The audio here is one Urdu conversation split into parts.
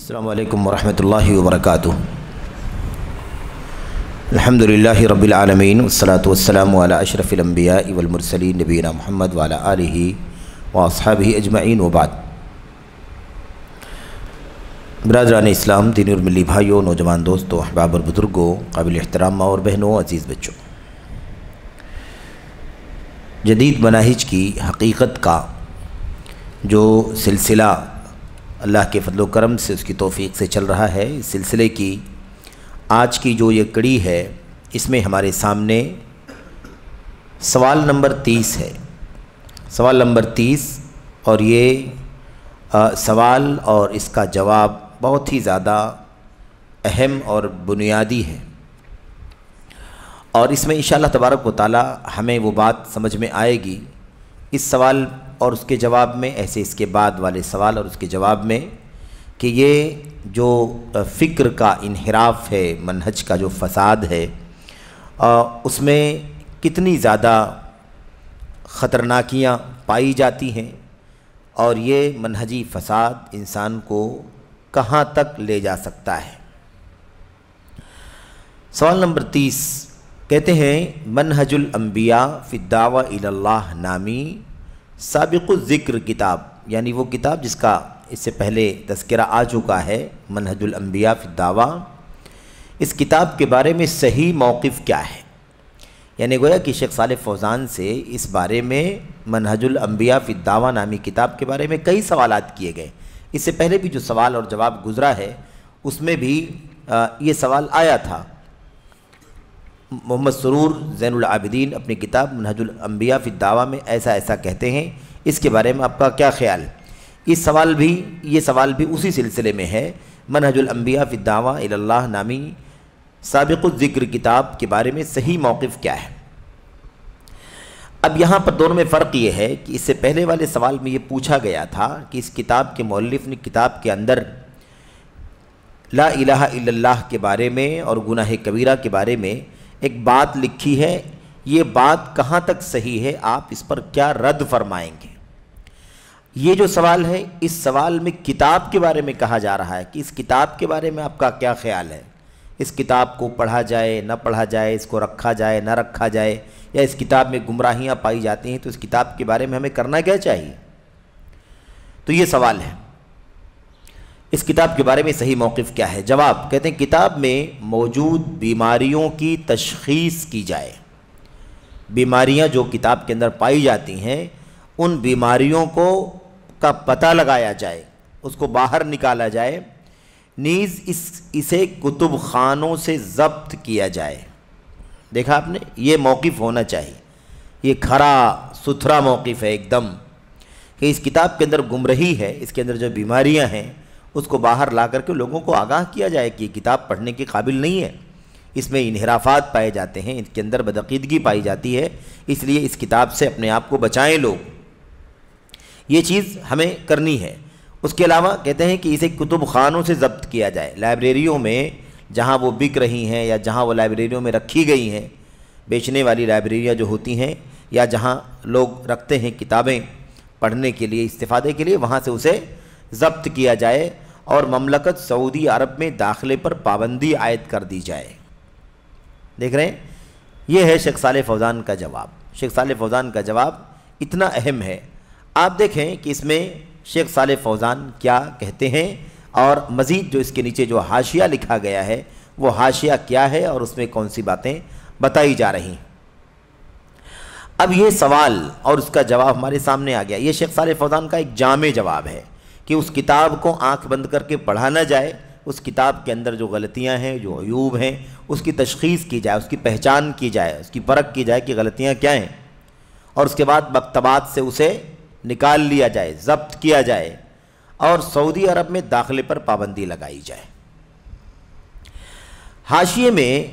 السلام علیکم ورحمۃ اللہ وبرکاتہ۔ الحمدللہ رب العالمین والصلاة والسلام علی اشرف الانبیاء والمرسلین نبینا محمد وعلی آلہ واصحابہ اجمعین وبعد۔ برادران اسلام، دینی اور ملی بھائیوں، نوجوان دوستوں، احباب اور بزرگوں، قابل احترام ماں اور بہنوں، عزیز بچوں، جدید مناہج کی حقیقت کا جو سلسلہ اللہ کے فضل و کرم سے، اس کی توفیق سے چل رہا ہے، اس سلسلے کی آج کی جو یہ کڑی ہے، اس میں ہمارے سامنے سوال نمبر 30 ہے۔ سوال نمبر 30، اور یہ سوال اور اس کا جواب بہت ہی زیادہ اہم اور بنیادی ہے، اور اس میں انشاءاللہ تبارک و تعالی ہمیں وہ بات سمجھ میں آئے گی اس سوال اور اس کے جواب میں، ایسے اس کے بعد والے سوال اور اس کے جواب میں، کہ یہ جو فکر کا انحراف ہے، منہج کا جو فساد ہے، اس میں کتنی زیادہ خطرناکیاں پائی جاتی ہیں، اور یہ منہجی فساد انسان کو کہاں تک لے جا سکتا ہے۔ سوال نمبر 30 کہتے ہیں، منہج الانبیاء فی الدعوہ الی اللہ نامی سابق الذکر کتاب، یعنی وہ کتاب جس کا اس سے پہلے تذکرہ آ چکا ہے، منہج الانبیاء فی الدعوہ، اس کتاب کے بارے میں صحیح موقف کیا ہے؟ یعنی گویا کہ شیخ صالح فوزان سے اس بارے میں منہج الانبیاء فی الدعوہ نامی کتاب کے بارے میں کئی سوالات کیے گئے۔ اس سے پہلے بھی جو سوال اور جواب گزرا ہے، اس میں بھی یہ سوال آیا تھا۔ محمد سرور زین العابدین اپنی کتاب منہج الانبیاء فی الدعوہ میں ایسا ایسا کہتے ہیں، اس کے بارے میں آپ کا کیا خیال ہے؟ یہ سوال بھی اسی سلسلے میں ہے، منہج الانبیاء فی الدعوہ الی اللہ نامی سابق الذکر کتاب کے بارے میں صحیح موقف کیا ہے؟ اب یہاں پر دونوں میں فرق یہ ہے کہ اس سے پہلے والے سوال میں یہ پوچھا گیا تھا کہ اس کتاب کے مؤلف نے کتاب کے اندر لا الہ الا اللہ کے بارے میں اور گناہ کبیرہ کے بارے میں ایک بات لکھی ہے، یہ بات کہاں تک صحیح ہے، آپ اس پر کیا رد فرمائیں گے؟ یہ جو سوال ہے، اس سوال میں کتاب کے بارے میں کہا جا رہا ہے کہ اس کتاب کے بارے میں آپ کا کیا خیال ہے؟ اس کتاب کو پڑھا جائے نہ پڑھا جائے، اس کو رکھا جائے نہ رکھا جائے، یا اس کتاب میں گمراہیاں پائی جاتی ہیں، تو اس کتاب کے بارے میں ہمیں کرنا کیا چاہیے؟ تو یہ سوال ہے، اس کتاب کے بارے میں صحیح موقف کیا ہے؟ جواب کہتے ہیں، کتاب میں موجود بیماریوں کی تشخیص کی جائے، بیماریاں جو کتاب کے اندر پائی جاتی ہیں، ان بیماریوں کا پتہ لگایا جائے، اس کو باہر نکالا جائے، نیز اسے کتب خانوں سے ضبط کیا جائے۔ دیکھا آپ نے، یہ موقف ہونا چاہیے، یہ کھرا ستھرا موقف ہے ایک دم، کہ اس کتاب کے اندر گمراہی ہے، اس کے اندر جو بیماریاں ہیں، اس کو باہر لا کر کے لوگوں کو آگاہ کیا جائے کہ یہ کتاب پڑھنے کے قابل نہیں ہے، اس میں انحرافات پائے جاتے ہیں، اس کے اندر بدعقیدگی پائی جاتی ہے، اس لیے اس کتاب سے اپنے آپ کو بچائیں لوگ۔ یہ چیز ہمیں کرنی ہے۔ اس کے علاوہ کہتے ہیں کہ اسے کتب خانوں سے ضبط کیا جائے، لائبریریوں میں جہاں وہ بک رہی ہیں یا جہاں وہ لائبریریوں میں رکھی گئی ہیں، بیچنے والی لائبریریاں جو ہوتی ہیں، یا جہاں لوگ رکھتے ہیں کتابیں پڑھنے کے لیے، استفادے کے لیے، وہاں سے اسے ضبط کیا جائے، اور مملکت سعودی عرب میں داخلے پر پابندی عائد کر دی جائے۔ دیکھ رہے ہیں، یہ ہے شیخ صالح فوزان کا جواب۔ شیخ صالح فوزان کا جواب اتنا اہم ہے، آپ دیکھیں کہ اس میں شیخ صالح فوزان کیا کہتے ہیں، اور مزید جو اس کے نیچے جو حاشیہ لکھا گیا ہے، وہ حاشیہ کیا ہے، اور اس میں کون سی باتیں بتائی جا رہی ہیں۔ اب یہ سوال اور اس کا جواب ہمارے سامنے آ گیا۔ یہ شیخ صالح فوزان کا ایک جامع جواب ہے کہ اس کتاب کو آنکھ بند کر کے پڑھا نہ جائے، اس کتاب کے اندر جو غلطیاں ہیں، جو عیوب ہیں، اس کی تشخیص کی جائے، اس کی پہچان کی جائے، اس کی پرکھ کی جائے کہ غلطیاں کیا ہیں، اور اس کے بعد مکتبات سے اسے نکال لیا جائے، ضبط کیا جائے، اور سعودی عرب میں داخلے پر پابندی لگائی جائے۔ حاشیے میں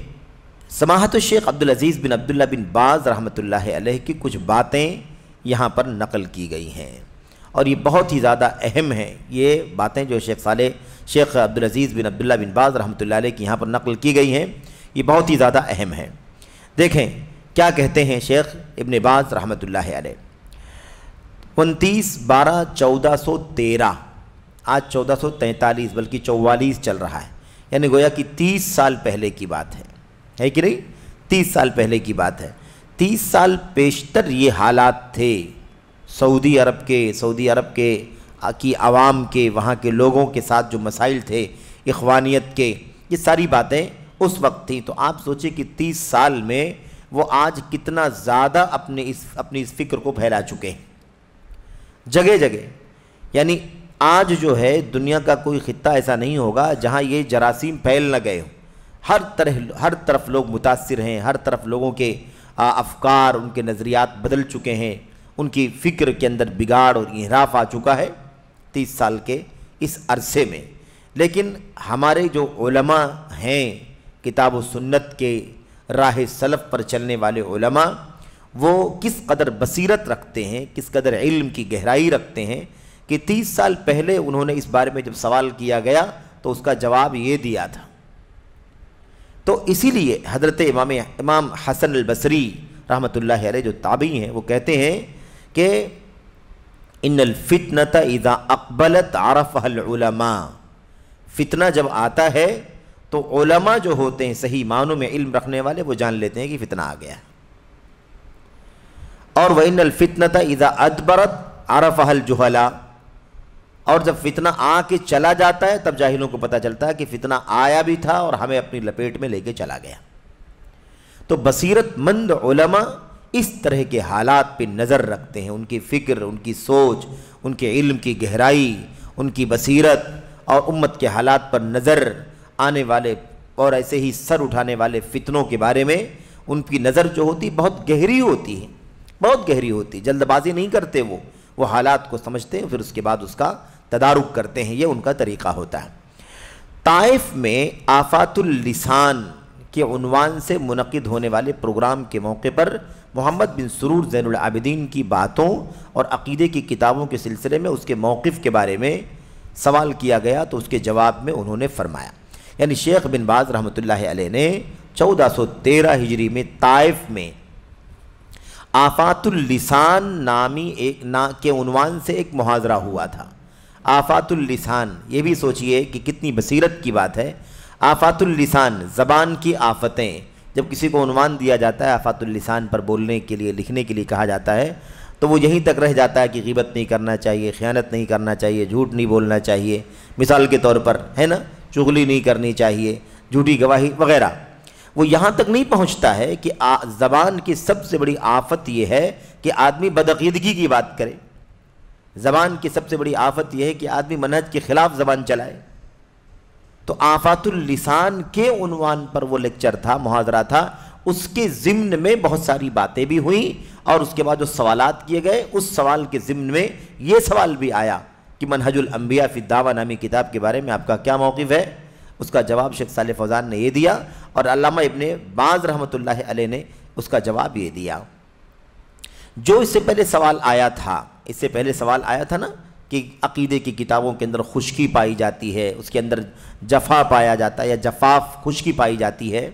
سماحت الشیخ عبدالعزیز بن عبداللہ بن باز رحمۃ اللہ علیہ کی کچھ باتیں یہاں پر نقل کی گئی ہیں، اور یہ بہت ہی زیادہ اہم ہیں۔ یہ باتیں جو شیخ عبدالعزیز بن عبداللہ بن باز رحمۃ اللہ علیہ کی یہاں پر نقل کی گئی ہیں، یہ بہت ہی زیادہ اہم ہیں۔ دیکھیں کیا کہتے ہیں شیخ ابن باز رحمۃ اللہ علیہ۔ 29/12/1413 آج 1443 بلکہ 44 چل رہا ہے، یعنی گویا کہ 30 سال پہلے کی بات ہے کہ نہیں؟ 30 سال پہلے کی بات ہے۔ 30 سال پیشتر یہ حالات تھے سعودی عرب کے کی عوام کے، وہاں کے لوگوں کے ساتھ جو مسائل تھے اخوانیت کے، یہ ساری باتیں اس وقت تھیں۔ تو آپ سوچیں کہ 30 سال میں وہ آج کتنا زیادہ اپنی اس فکر کو پھیلا چکے ہیں جگہ جگہ۔ یعنی آج جو ہے دنیا کا کوئی خطہ ایسا نہیں ہوگا جہاں یہ جراثیم پھیل نہ گئے ہوں۔ ہر طرف لوگ متاثر ہیں، ہر طرف لوگوں کے افکار، ان کے نظریات بدل چکے ہیں، ان کی فکر کے اندر بگاڑ اور انحراف آ چکا ہے 30 سال کے اس عرصے میں۔ لیکن ہمارے جو علماء ہیں، کتاب و سنت کے راہ سلف پر چلنے والے علماء، وہ کس قدر بصیرت رکھتے ہیں، کس قدر علم کی گہرائی رکھتے ہیں کہ 30 سال پہلے انہوں نے اس بارے میں جب سوال کیا گیا تو اس کا جواب یہ دیا تھا۔ تو اسی لیے حضرت امام حسن البصری رحمۃ اللہ علیہ جو تابعی ہیں، وہ کہتے ہیں کہ ان الفتنۃ اذا اقبلت عرفها العلماء، فتنہ جب آتا ہے تو علماء جو ہوتے ہیں صحیح معنوں میں علم رکھنے والے، وہ جان لیتے ہیں کہ فتنہ آ گیا۔ اور وَإِنَّ الْفِتْنَةَ إِذَا أَدْبَرَتْ عَرَفَهَا الْجُهَلَاء، اور جب فتنہ آ کے چلا جاتا ہے تب جاہلوں کو پتہ چلتا ہے کہ فتنہ آیا بھی تھا اور ہمیں اپنی لپیٹ میں لے کے چلا گیا۔ تو بصیرت مند علماء اس طرح کے حالات پہ نظر رکھتے ہیں، ان کی فکر، ان کی سوچ، ان کے علم کی گہرائی، ان کی بصیرت اور امت کے حالات پر نظر آنے والے اور ایسے ہی سر اٹھانے والے فتنوں کے بارے میں ان کی نظر جو ہوتی بہت گہری ہوتی ہے، بہت گہری ہوتی، جلد بازی نہیں کرتے، وہ حالات کو سمجھتے ہیں، پھر اس کے بعد اس کا تدارک کرتے ہیں، یہ ان کا طریقہ ہوتا ہے۔ طائف میں آفات اللسان کے عنوان سے منعقد ہونے والے پروگرام کے موقع پر محمد بن سرور زین العابدین کی باتوں اور عقیدے کی کتابوں کے سلسلے میں اس کے موقف کے بارے میں سوال کیا گیا تو اس کے جواب میں انہوں نے فرمایا، یعنی شیخ بن باز رحمۃ اللہ علیہ نے 1413 ہجری میں طائف میں آفات اللسان نامی کے عنوان سے ایک محاضرہ ہوا تھا۔ آفات اللسان، یہ بھی سوچئے کہ کتنی بصیرت کی بات ہے۔ آفات اللسان، زبان کی آفتیں، جب کسی کو عنوان دیا جاتا ہے آفات اللسان پر بولنے کے لیے، لکھنے کے لیے کہا جاتا ہے تو وہ یہیں تک رہ جاتا ہے کہ غیبت نہیں کرنا چاہیے، خیانت نہیں کرنا چاہیے، جھوٹ نہیں بولنا چاہیے، مثال کے طور پر ہے نا، چغلی نہیں کرنی چاہیے، جھوٹی گواہی وغیرہ۔ وہ یہاں تک نہیں پہنچتا ہے کہ زبان کی سب سے بڑی آفت یہ ہے کہ آدمی بدعقیدگی کی بات کرے، زبان کی سب سے بڑی آفت یہ ہے کہ آدمی منہج کے خلاف زبان چلائے۔ تو آفات اللسان کے عنوان پر وہ لیکچر تھا، محاضرہ تھا، اس کے ضمن میں بہت ساری باتیں بھی ہوئیں اور اس کے بعد جو سوالات کیے گئے اس سوال کے ضمن میں یہ سوال بھی آیا کہ منہج الانبیاء فی الدعوہ نامی کتاب کے بارے میں آپ کا کیا موقف ہے؟ اس کا جواب شیخ صالح فوزان نے یہ دیا اور علامہ ابن باز رحمۃ اللہ علیہ نے اس کا جواب یہ دیا۔ جو اس سے پہلے سوال آیا تھا نا کہ عقیدے کی کتابوں کے اندر خشکی پائی جاتی ہے، اس کے اندر جفا پایا جاتا ہے یا جفاف خشکی پائی جاتی ہے،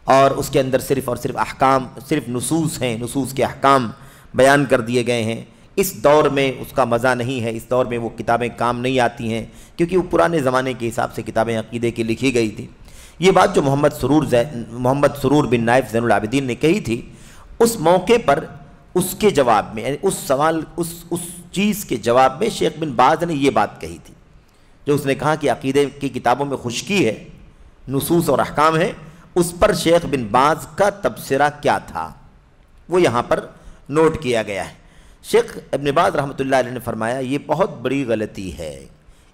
اور اس کے اندر صرف اور صرف احکام، صرف نصوص ہیں، نصوص کے احکام بیان کر دیے گئے ہیں۔ اس دور میں اس کا مزہ نہیں ہے، اس دور میں وہ کتابیں کام نہیں آتی ہیں کیونکہ وہ پرانے زمانے کے حساب سے کتابیں عقیدے کی لکھی گئی تھی۔ یہ بات جو محمد سرور بن نائف زین العابدین نے کہی تھی، اس موقع پر اس کے جواب میں، یعنی اس چیز کے جواب میں شیخ بن باز نے یہ بات کہی تھی، جو اس نے کہا کہ عقیدے کی کتابوں میں خشکی ہے، نصوص اور احکام ہے، اس پر شیخ بن باز کا تبصرہ کیا تھا وہ یہاں پر نوٹ کیا گیا ہے۔ شیخ ابن باز رحمۃ اللہ علیہ نے فرمایا یہ بہت بڑی غلطی ہے،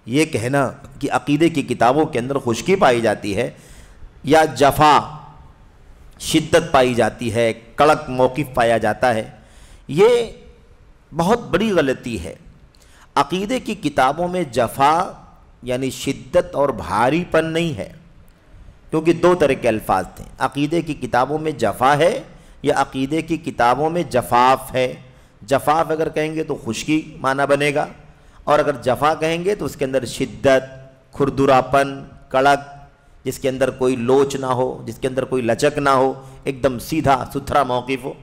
یہ کہنا کہ عقیدے کی کتابوں کے اندر خشکی پائی جاتی ہے یا جفا، شدت پائی جاتی ہے، کڑک موقف پایا جاتا ہے، یہ بہت بڑی غلطی ہے۔ عقیدے کی کتابوں میں جفا یعنی شدت اور بھاری پن نہیں ہے، کیونکہ دو طرح کے الفاظ تھے، عقیدے کی کتابوں میں جفا ہے یا عقیدے کی کتابوں میں جفاف ہے۔ جفاف اگر کہیں گے تو خشکی معنی بنے گا، اور اگر جفا کہیں گے تو اس کے اندر شدت، کھردراپن، کڑک، جس کے اندر کوئی لوچ نہ ہو، جس کے اندر کوئی لچک نہ ہو، ایک دم سیدھا ستھرا موقف ہو۔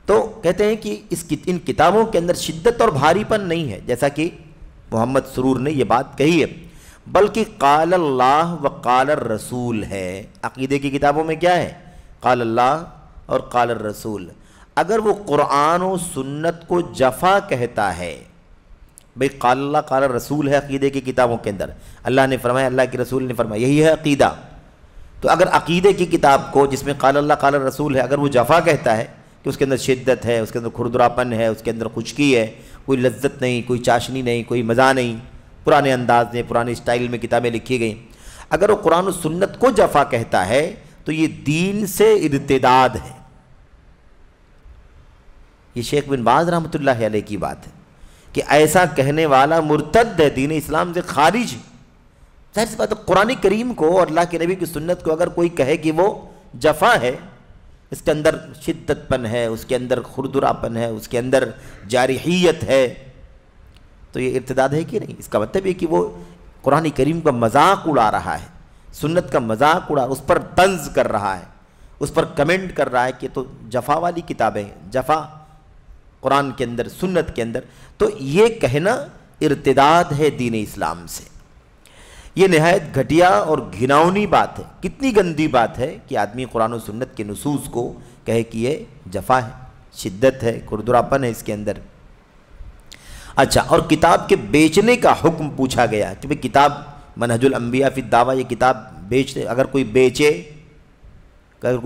تو کہتے ہیں کہ ان کتابوں کے اندر شدت اور بھاری پن نہیں ہے، جیسا کہ محمد سرور نے یہ بات کہی ہے، بلکہ قال اللہ و قال الرسول ہے۔ عقیدے کی کتابوں میں کیا ہے؟ قال اللہ اور قال الرسول۔ اگر وہ قرآن و سنت کو جفا کہتا ہے، بھئی قال اللہ قال الرسول ہے عقیدے کی کتابوں کے اندر، اللہ نے فرمایا، اللہ کے رسول نے فرمایا، یہی ہے عقیدہ۔ تو اگر عقیدے کی کتاب کو جس میں قال اللہ قال الرسول ہے، اگر وہ جفا کہتا ہے کہ اس کے اندر شدت ہے، اس کے اندر کھردراپن ہے، اس کے اندر خشکی ہے، کوئی لذت نہیں، کوئی چاشنی نہیں، کوئی مزہ نہیں، پرانے انداز میں پرانے اسٹائل میں کتابیں لکھی گئیں، اگر وہ قرآن و سنت کو جفا کہتا ہے تو یہ دین سے ارتداد ہے۔ یہ شیخ بن باز رحمۃ اللہ علیہ کی بات ہے کہ ایسا کہنے والا مرتد ہے، دین اسلام سے خارج ہے۔ ظاہر سی بات ہے، قرآن کریم کو اور اللہ کے نبی کی سنت کو اگر کوئی کہے کہ وہ جفا ہے، اس کے اندر شدت پن ہے، اس کے اندر خردراپن ہے، اس کے اندر جارحیت ہے، تو یہ ارتداد ہے کہ نہیں؟ اس کا مطلب یہ کہ وہ قرآن کریم کا مذاق اڑا رہا ہے، سنت کا مذاق اڑا، اس پر طنز کر رہا ہے، اس پر کمنٹ کر رہا ہے کہ تو جفا والی کتابیں، جفا قرآن کے اندر، سنت کے اندر، تو یہ کہنا ارتداد ہے دین اسلام سے۔ یہ نہایت گھٹیا اور گھناؤنی بات ہے، کتنی گندی بات ہے کہ آدمی قرآن و سنت کے نصوص کو کہے کہ یہ جفا ہے، شدت ہے، کھردراپن ہے اس کے اندر۔ اچھا، اور کتاب کے بیچنے کا حکم پوچھا گیا کہ بھئی کتاب منہج الانبیاء فی الدعوہ، یہ کتاب اگر کوئی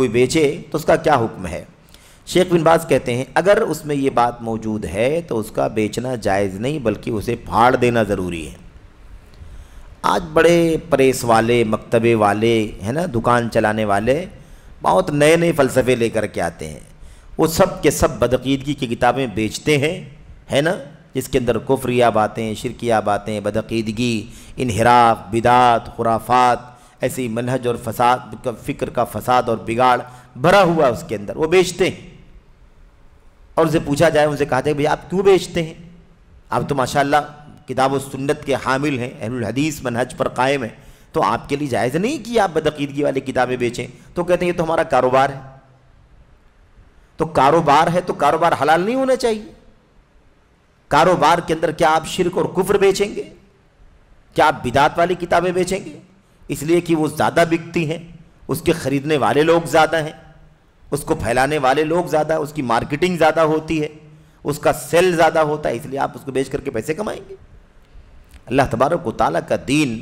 بیچے تو اس کا کیا حکم ہے؟ شیخ بن باز کہتے ہیں اگر اس میں یہ بات موجود ہے تو اس کا بیچنا جائز نہیں، بلکہ اسے پھاڑ دینا ضروری ہے۔ آج بڑے پریس والے، مکتبے والے ہیں نا، دکان چلانے والے بہت نئے نئے فلسفے لے کر کے آتے ہیں، وہ سب کے سب بدعقیدگی کی کتابیں بیچتے ہیں، ہے نا، جس کے اندر کفریہ باتیں، شرکیہ باتیں، بدعقیدگی، انحراف، بدعات، خرافات، ایسی منہج اور فساد، فکر کا فساد اور بگاڑ بھرا ہوا اس کے اندر، وہ بیچتے ہیں۔ اور ان سے پوچھا جائے، ان سے کہا جائے بھئی آپ کیوں بیچتے ہیں؟ آپ تو ماشاءاللہ کتاب و سنت کے حامل ہیں، اہل الحدیث منہج پر قائم ہیں، تو آپ کے لیے جائز نہیں کہ آپ بدعقیدگی والی کتابیں بیچیں؟ تو کہتے ہیں یہ تو ہمارا کاروبار ہے۔ تو کاروبار ہے تو کاروبار حلال نہیں ہونا چاہیے؟ کاروبار کے اندر کیا آپ شرک اور کفر بیچیں گے؟ کیا آپ بدعات والی کتابیں بیچیں گے؟ اس لیے کہ وہ زیادہ بکتی ہیں، اس کے خریدنے والے لوگ زیادہ ہیں، اس کو پھیلانے والے لوگ زیادہ، اس کی مارکیٹنگ زیادہ ہوتی ہے، اس کا سیل زیادہ ہوتا ہے، اس لیے آپ اس کو بیچ کر کے پیسے کمائیں گے؟ اللہ تبارک و تعالیٰ کا دین،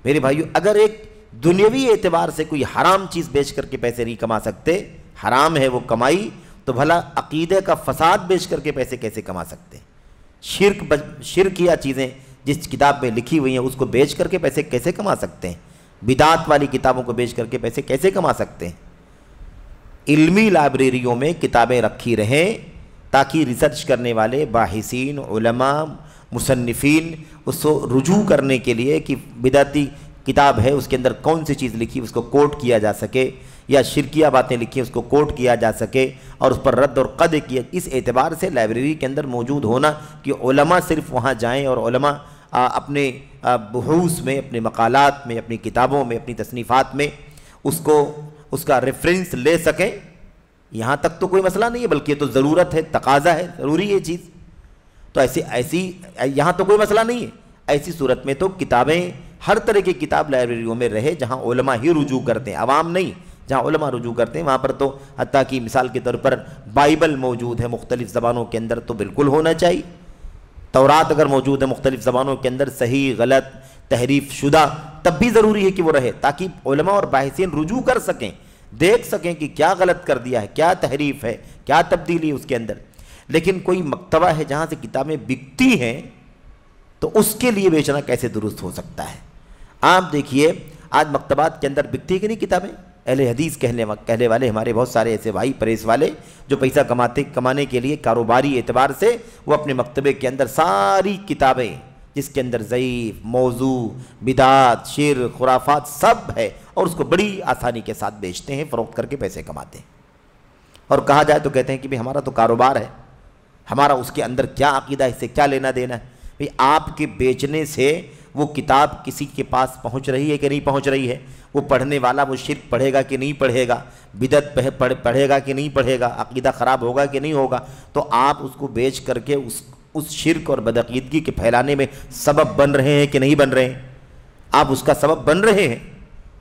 میرے بھائیو، اگر ایک دنیاوی اعتبار سے کوئی حرام چیز بیچ کر کے پیسے نہیں کما سکتے، حرام ہے وہ کمائی، تو بھلا عقیدے کا فساد بیچ کر کے پیسے کیسے کما سکتے ہیں؟ شرکیہ چیزیں جس کتاب میں لکھی ہوئی ہیں اس کو بیچ کر کے پیسے کیسے کما سکتے ہیں؟ بدعات والی کتابوں کو بیچ کر کے پیسے کیسے کما سکتے ہیں؟ علمی لائبریریوں میں کتابیں رکھی رہیں تاکہ ریسرچ کرنے والے باحثین، علماء، مصنفین اس کو رجوع کرنے کے لیے کہ بدعتی کتاب ہے، اس کے اندر کون سی چیز لکھی اس کو کوٹ کیا جا سکے، یا شرکیہ باتیں لکھی اس کو کوٹ کیا جا سکے اور اس پر رد اور قد کیا۔ اس اعتبار سے لائبریری کے اندر موجود ہونا کہ علماء صرف وہاں جائیں اور علماء اپنے بحوث میں، اپنے مقالات میں، اپنی کتابوں میں، اپنی تصنیفات میں اس کا ریفرنس لے سکیں، یہاں تک تو کوئی مسئلہ نہیں ہے، بلکہ یہ تو ضرورت ہے، تقاضا ہے، ضروری ہے یہ چیز۔ تو ایسی یہاں تو کوئی مسئلہ نہیں ہے۔ ایسی صورت میں تو کتابیں، ہر طرح کی کتاب لائبریریوں میں رہے جہاں علماء ہی رجوع کرتے ہیں، عوام نہیں، جہاں علماء رجوع کرتے ہیں وہاں پر تو حتیٰ کہ مثال کے طور پر بائبل موجود ہے مختلف زبانوں کے اندر تو بالکل ہونا چاہیے۔ تورات اگر موجود ہے مختلف زبانوں کے اندر، صحیح غلط تحریف شدہ، تب بھی ضروری ہے کہ وہ رہے تاکہ علماء اور باحثین رجوع کر سکیں، دیکھ سکیں کہ کیا غلط کر دیا ہے، کیا تحریف ہے، کیا تبدیلی ہے اس کے اندر۔ لیکن کوئی مکتبہ ہے جہاں سے کتابیں بکتی ہیں تو اس کے لیے بیچنا کیسے درست ہو سکتا ہے؟ آپ دیکھیے آج مکتبات کے اندر بکتی کہ نہیں کتابیں؟ اہل حدیث کہنے والے ہمارے بہت سارے ایسے بھائی پریس والے جو پیسہ کمانے کے لیے کاروباری اعتبار سے وہ اپنے مکتبے کے اندر ساری کتابیں جس کے اندر ضعیف، موضوع، بدعات، شرک، خرافات سب ہے، اور اس کو بڑی آسانی کے ساتھ بیچتے ہیں، فروخت کر کے پیسے کماتے ہیں۔ اور کہا جائے تو کہتے ہیں کہ ہمارا تو کاروبار ہے، ہمارا اس کے اندر کیا عقیدہ ہے، اس سے کیا لینا دینا ہے؟ آپ کے بیچنے سے وہ کتاب کسی کے پاس پہنچ رہی ہے کہ نہیں پہنچ رہی ہے؟ وہ پڑھنے والا وہ شرک پڑھے گا کہ نہیں پڑھے گا، بدعت پڑھے گا کہ نہیں پڑھے گا، عقیدہ خراب ہوگا کہ نہیں ہوگا؟ تو آپ اس کو بیچ کر کے اس شرک اور بدعقیدگی کے پھیلانے میں سبب بن رہے ہیں کہ نہیں بن رہے ہیں؟ آپ اس کا سبب بن رہے ہیں،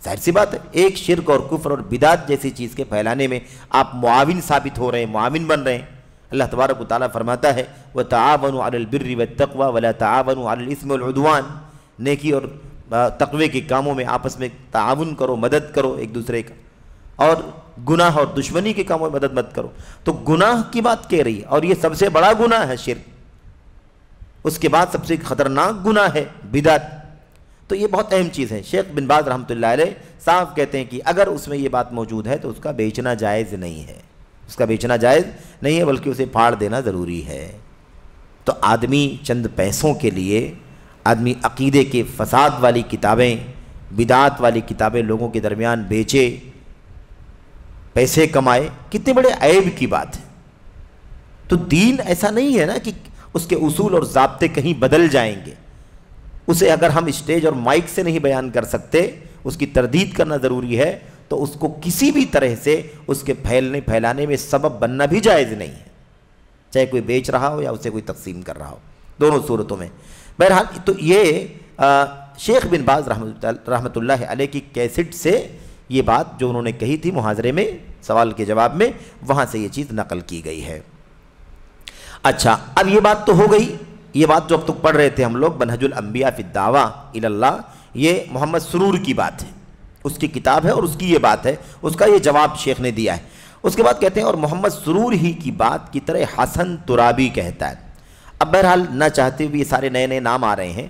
ظاہر سی بات ہے۔ ایک شرک اور کفر اور بدعت جیسی چیز کے پھیلانے میں آپ معاون ثابت ہو رہے ہیں، معاون بن رہے ہیں۔ اللہ تبارک و تعالیٰ فرماتا ہے وَتَعَاوَنُوا عَلَى الْبِرِّ وَالتَّقْوَى وَلَا تَعَاوَنُوا عَلَى الْإِثْمِ وَالْعُدْوَانِ، نیکی اور تقوی کے کاموں میں آپس میں تعاون کرو، مدد کرو ایک دوسرے کا، اور گناہ اور دشمنی کے کاموں میں مدد مت کرو۔ تو گناہ کی بات کہہ رہی ہے، اور یہ سب سے بڑا گناہ ہے شرک، اس کے بعد سب سے خطرناک گناہ ہے بدعت۔ تو یہ بہت اہم چیز ہے۔ شیخ بن باز رحمۃ اللہ علیہ صاف کہتے ہیں کہ اگر اس میں یہ بات موجود ہے تو اس کا بیچنا جائز نہیں ہے، اس کا بیچنا جائز نہیں ہے، بلکہ اسے پھاڑ دینا ضروری ہے۔ تو آدمی چند پیسوں کے لیے آدمی عقیدے کے فساد والی کتابیں، بدعات والی کتابیں لوگوں کے درمیان بیچے، پیسے کمائے، کتنے بڑے عیب کی بات ہے۔ تو دین ایسا نہیں ہے نا کہ اس کے اصول اور ضابطے کہیں بدل جائیں گے۔ اسے اگر ہم اسٹیج اور مائک سے نہیں بیان کر سکتے، اس کی تردید کرنا ضروری ہے، تو اس کو کسی بھی طرح سے اس کے پھیلانے میں سبب بننا بھی جائز نہیں ہے، چاہے کوئی بیچ رہا ہو یا اسے کوئی تقسیم کر رہا ہو، دونوں صورتوں میں۔ بہرحال تو یہ شیخ بن باز رحمۃ اللہ علیہ کی کیسٹ سے یہ بات جو انہوں نے کہی تھی محاضرے میں سوال کے جواب میں، وہاں سے یہ چیز نقل کی گئی ہے۔ اچھا، اب یہ بات تو ہو گئی، یہ بات جو اب تک پڑھ رہے تھے ہم لوگ منہج الانبیاء فی الدعویٰ الی اللہ، یہ محمد سرور کی بات ہے، اس کی کتاب ہے اور اس کی یہ بات ہے، اس کا یہ جواب شیخ نے دیا ہے۔ اس کے بعد کہتے ہیں اور محمد سرور ہی کی بات کی طرح حسن ترابی کہتا ہے۔ اب بہرحال نہ چاہتے بھی یہ سارے نئے نئے نام آ رہے ہیں،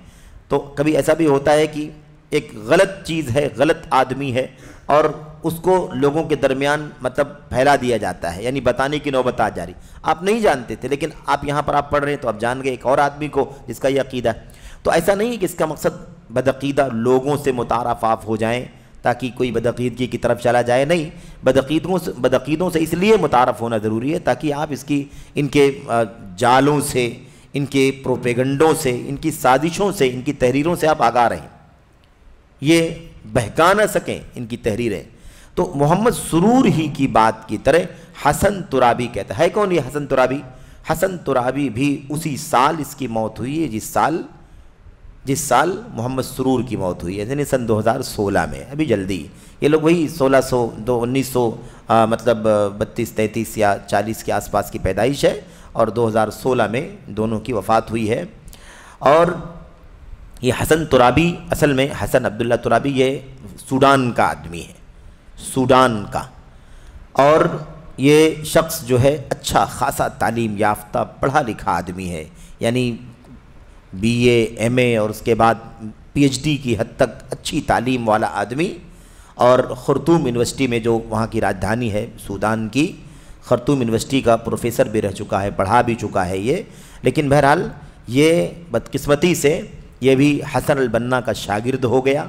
تو کبھی ایسا بھی ہوتا ہے کہ ایک غلط چیز ہے، غلط آدمی ہے، اور اس کو لوگوں کے درمیان مطلب پھیلا دیا جاتا ہے، یعنی بتانے کی نوبت آ جا رہی، آپ نہیں جانتے تھے لیکن آپ یہاں پر آپ پڑھ رہے ہیں تو آپ جان گئے ایک اور آدمی کو جس کا یہ عقیدہ ہے۔ تو ایسا نہیں ہے کہ اس کا مقصد بدعقیدہ لوگوں سے متعارف آپ ہو جائیں تاکہ کوئی بدعقیدگی کی طرف چلا جائے، نہیں، بدعقیدوں سے اس لیے متعارف ہونا ضروری ہے تاکہ آپ ان کے جالوں سے، ان کے پروپیگنڈوں سے، ان کی سازشوں سے، ان کی تحریروں سے آپ آگاہ رہیں، یہ بہکا نہ سکیں ان کی تحریریں۔ تو محمد سرور ہی کی بات کی طرح حسن ترابی کہتا ہے۔ کون یہ حسن ترابی؟ حسن ترابی بھی اسی سال اس کی موت ہوئی ہے جس سال محمد سرور کی موت ہوئی ہے، یعنی سن 2016 میں، ابھی جلدی۔ یہ لوگ وہی 1900 مطلب 32 33 یا 40 کے آس پاس کی پیدائش ہے، اور 2016 میں دونوں کی وفات ہوئی ہے۔ اور یہ حسن ترابی اصل میں حسن عبداللہ ترابی یہ سوڈان کا آدمی ہے، سوڈان کا، اور یہ شخص جو ہے اچھا خاصا تعلیم یافتہ پڑھا لکھا آدمی ہے، یعنی بی اے ایم اے اور اس کے بعد پی ایچ ڈی کی حد تک اچھی تعلیم والا آدمی، اور خرطوم یونیورسٹی میں جو وہاں کی راجدھانی ہے سوڈان کی، خرطوم یونیورسٹی کا پروفیسر بھی رہ چکا ہے، پڑھا بھی چکا ہے یہ۔ لیکن بہرحال یہ بدقسمتی سے یہ بھی حسن البنا کا شاگرد ہو گیا۔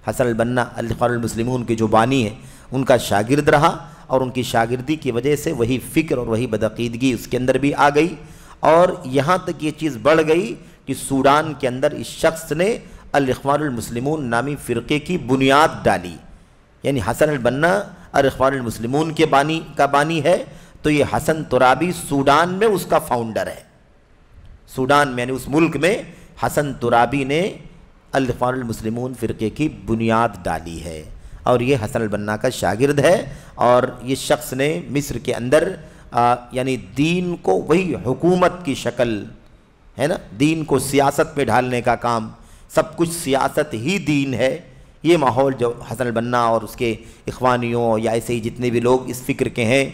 حسن البنا الاخوان المسلمون کے جو بانی ہیں ان کا شاگرد رہا، اور ان کی شاگردی کی وجہ سے وہی فکر اور وہی بدعقیدگی اس کے اندر بھی آ گئی، اور یہاں تک یہ چیز بڑھ گئی کہ سوڈان کے اندر اس شخص نے الاخوان المسلمون نامی فرقے کی بنیاد ڈالی، یعنی حسن البنا الاخوان المسلمون کے بانی ہے، تو یہ حسن ترابی سوڈان میں اس کا فاؤنڈر ہے، سوڈان میں یعنی اس ملک میں حسن ترابی نے الاخوان المسلمون فرقے کی بنیاد ڈالی ہے، اور یہ حسن البنا کا شاگرد ہے۔ اور یہ شخص نے مصر کے اندر یعنی دین کو وہی حکومت کی شکل ہے نا، دین کو سیاست میں ڈھالنے کا کام، سب کچھ سیاست ہی دین ہے، یہ ماحول جو حسن البنا اور اس کے اخوانیوں یا ایسے ہی جتنے بھی لوگ اس فکر کے ہیں،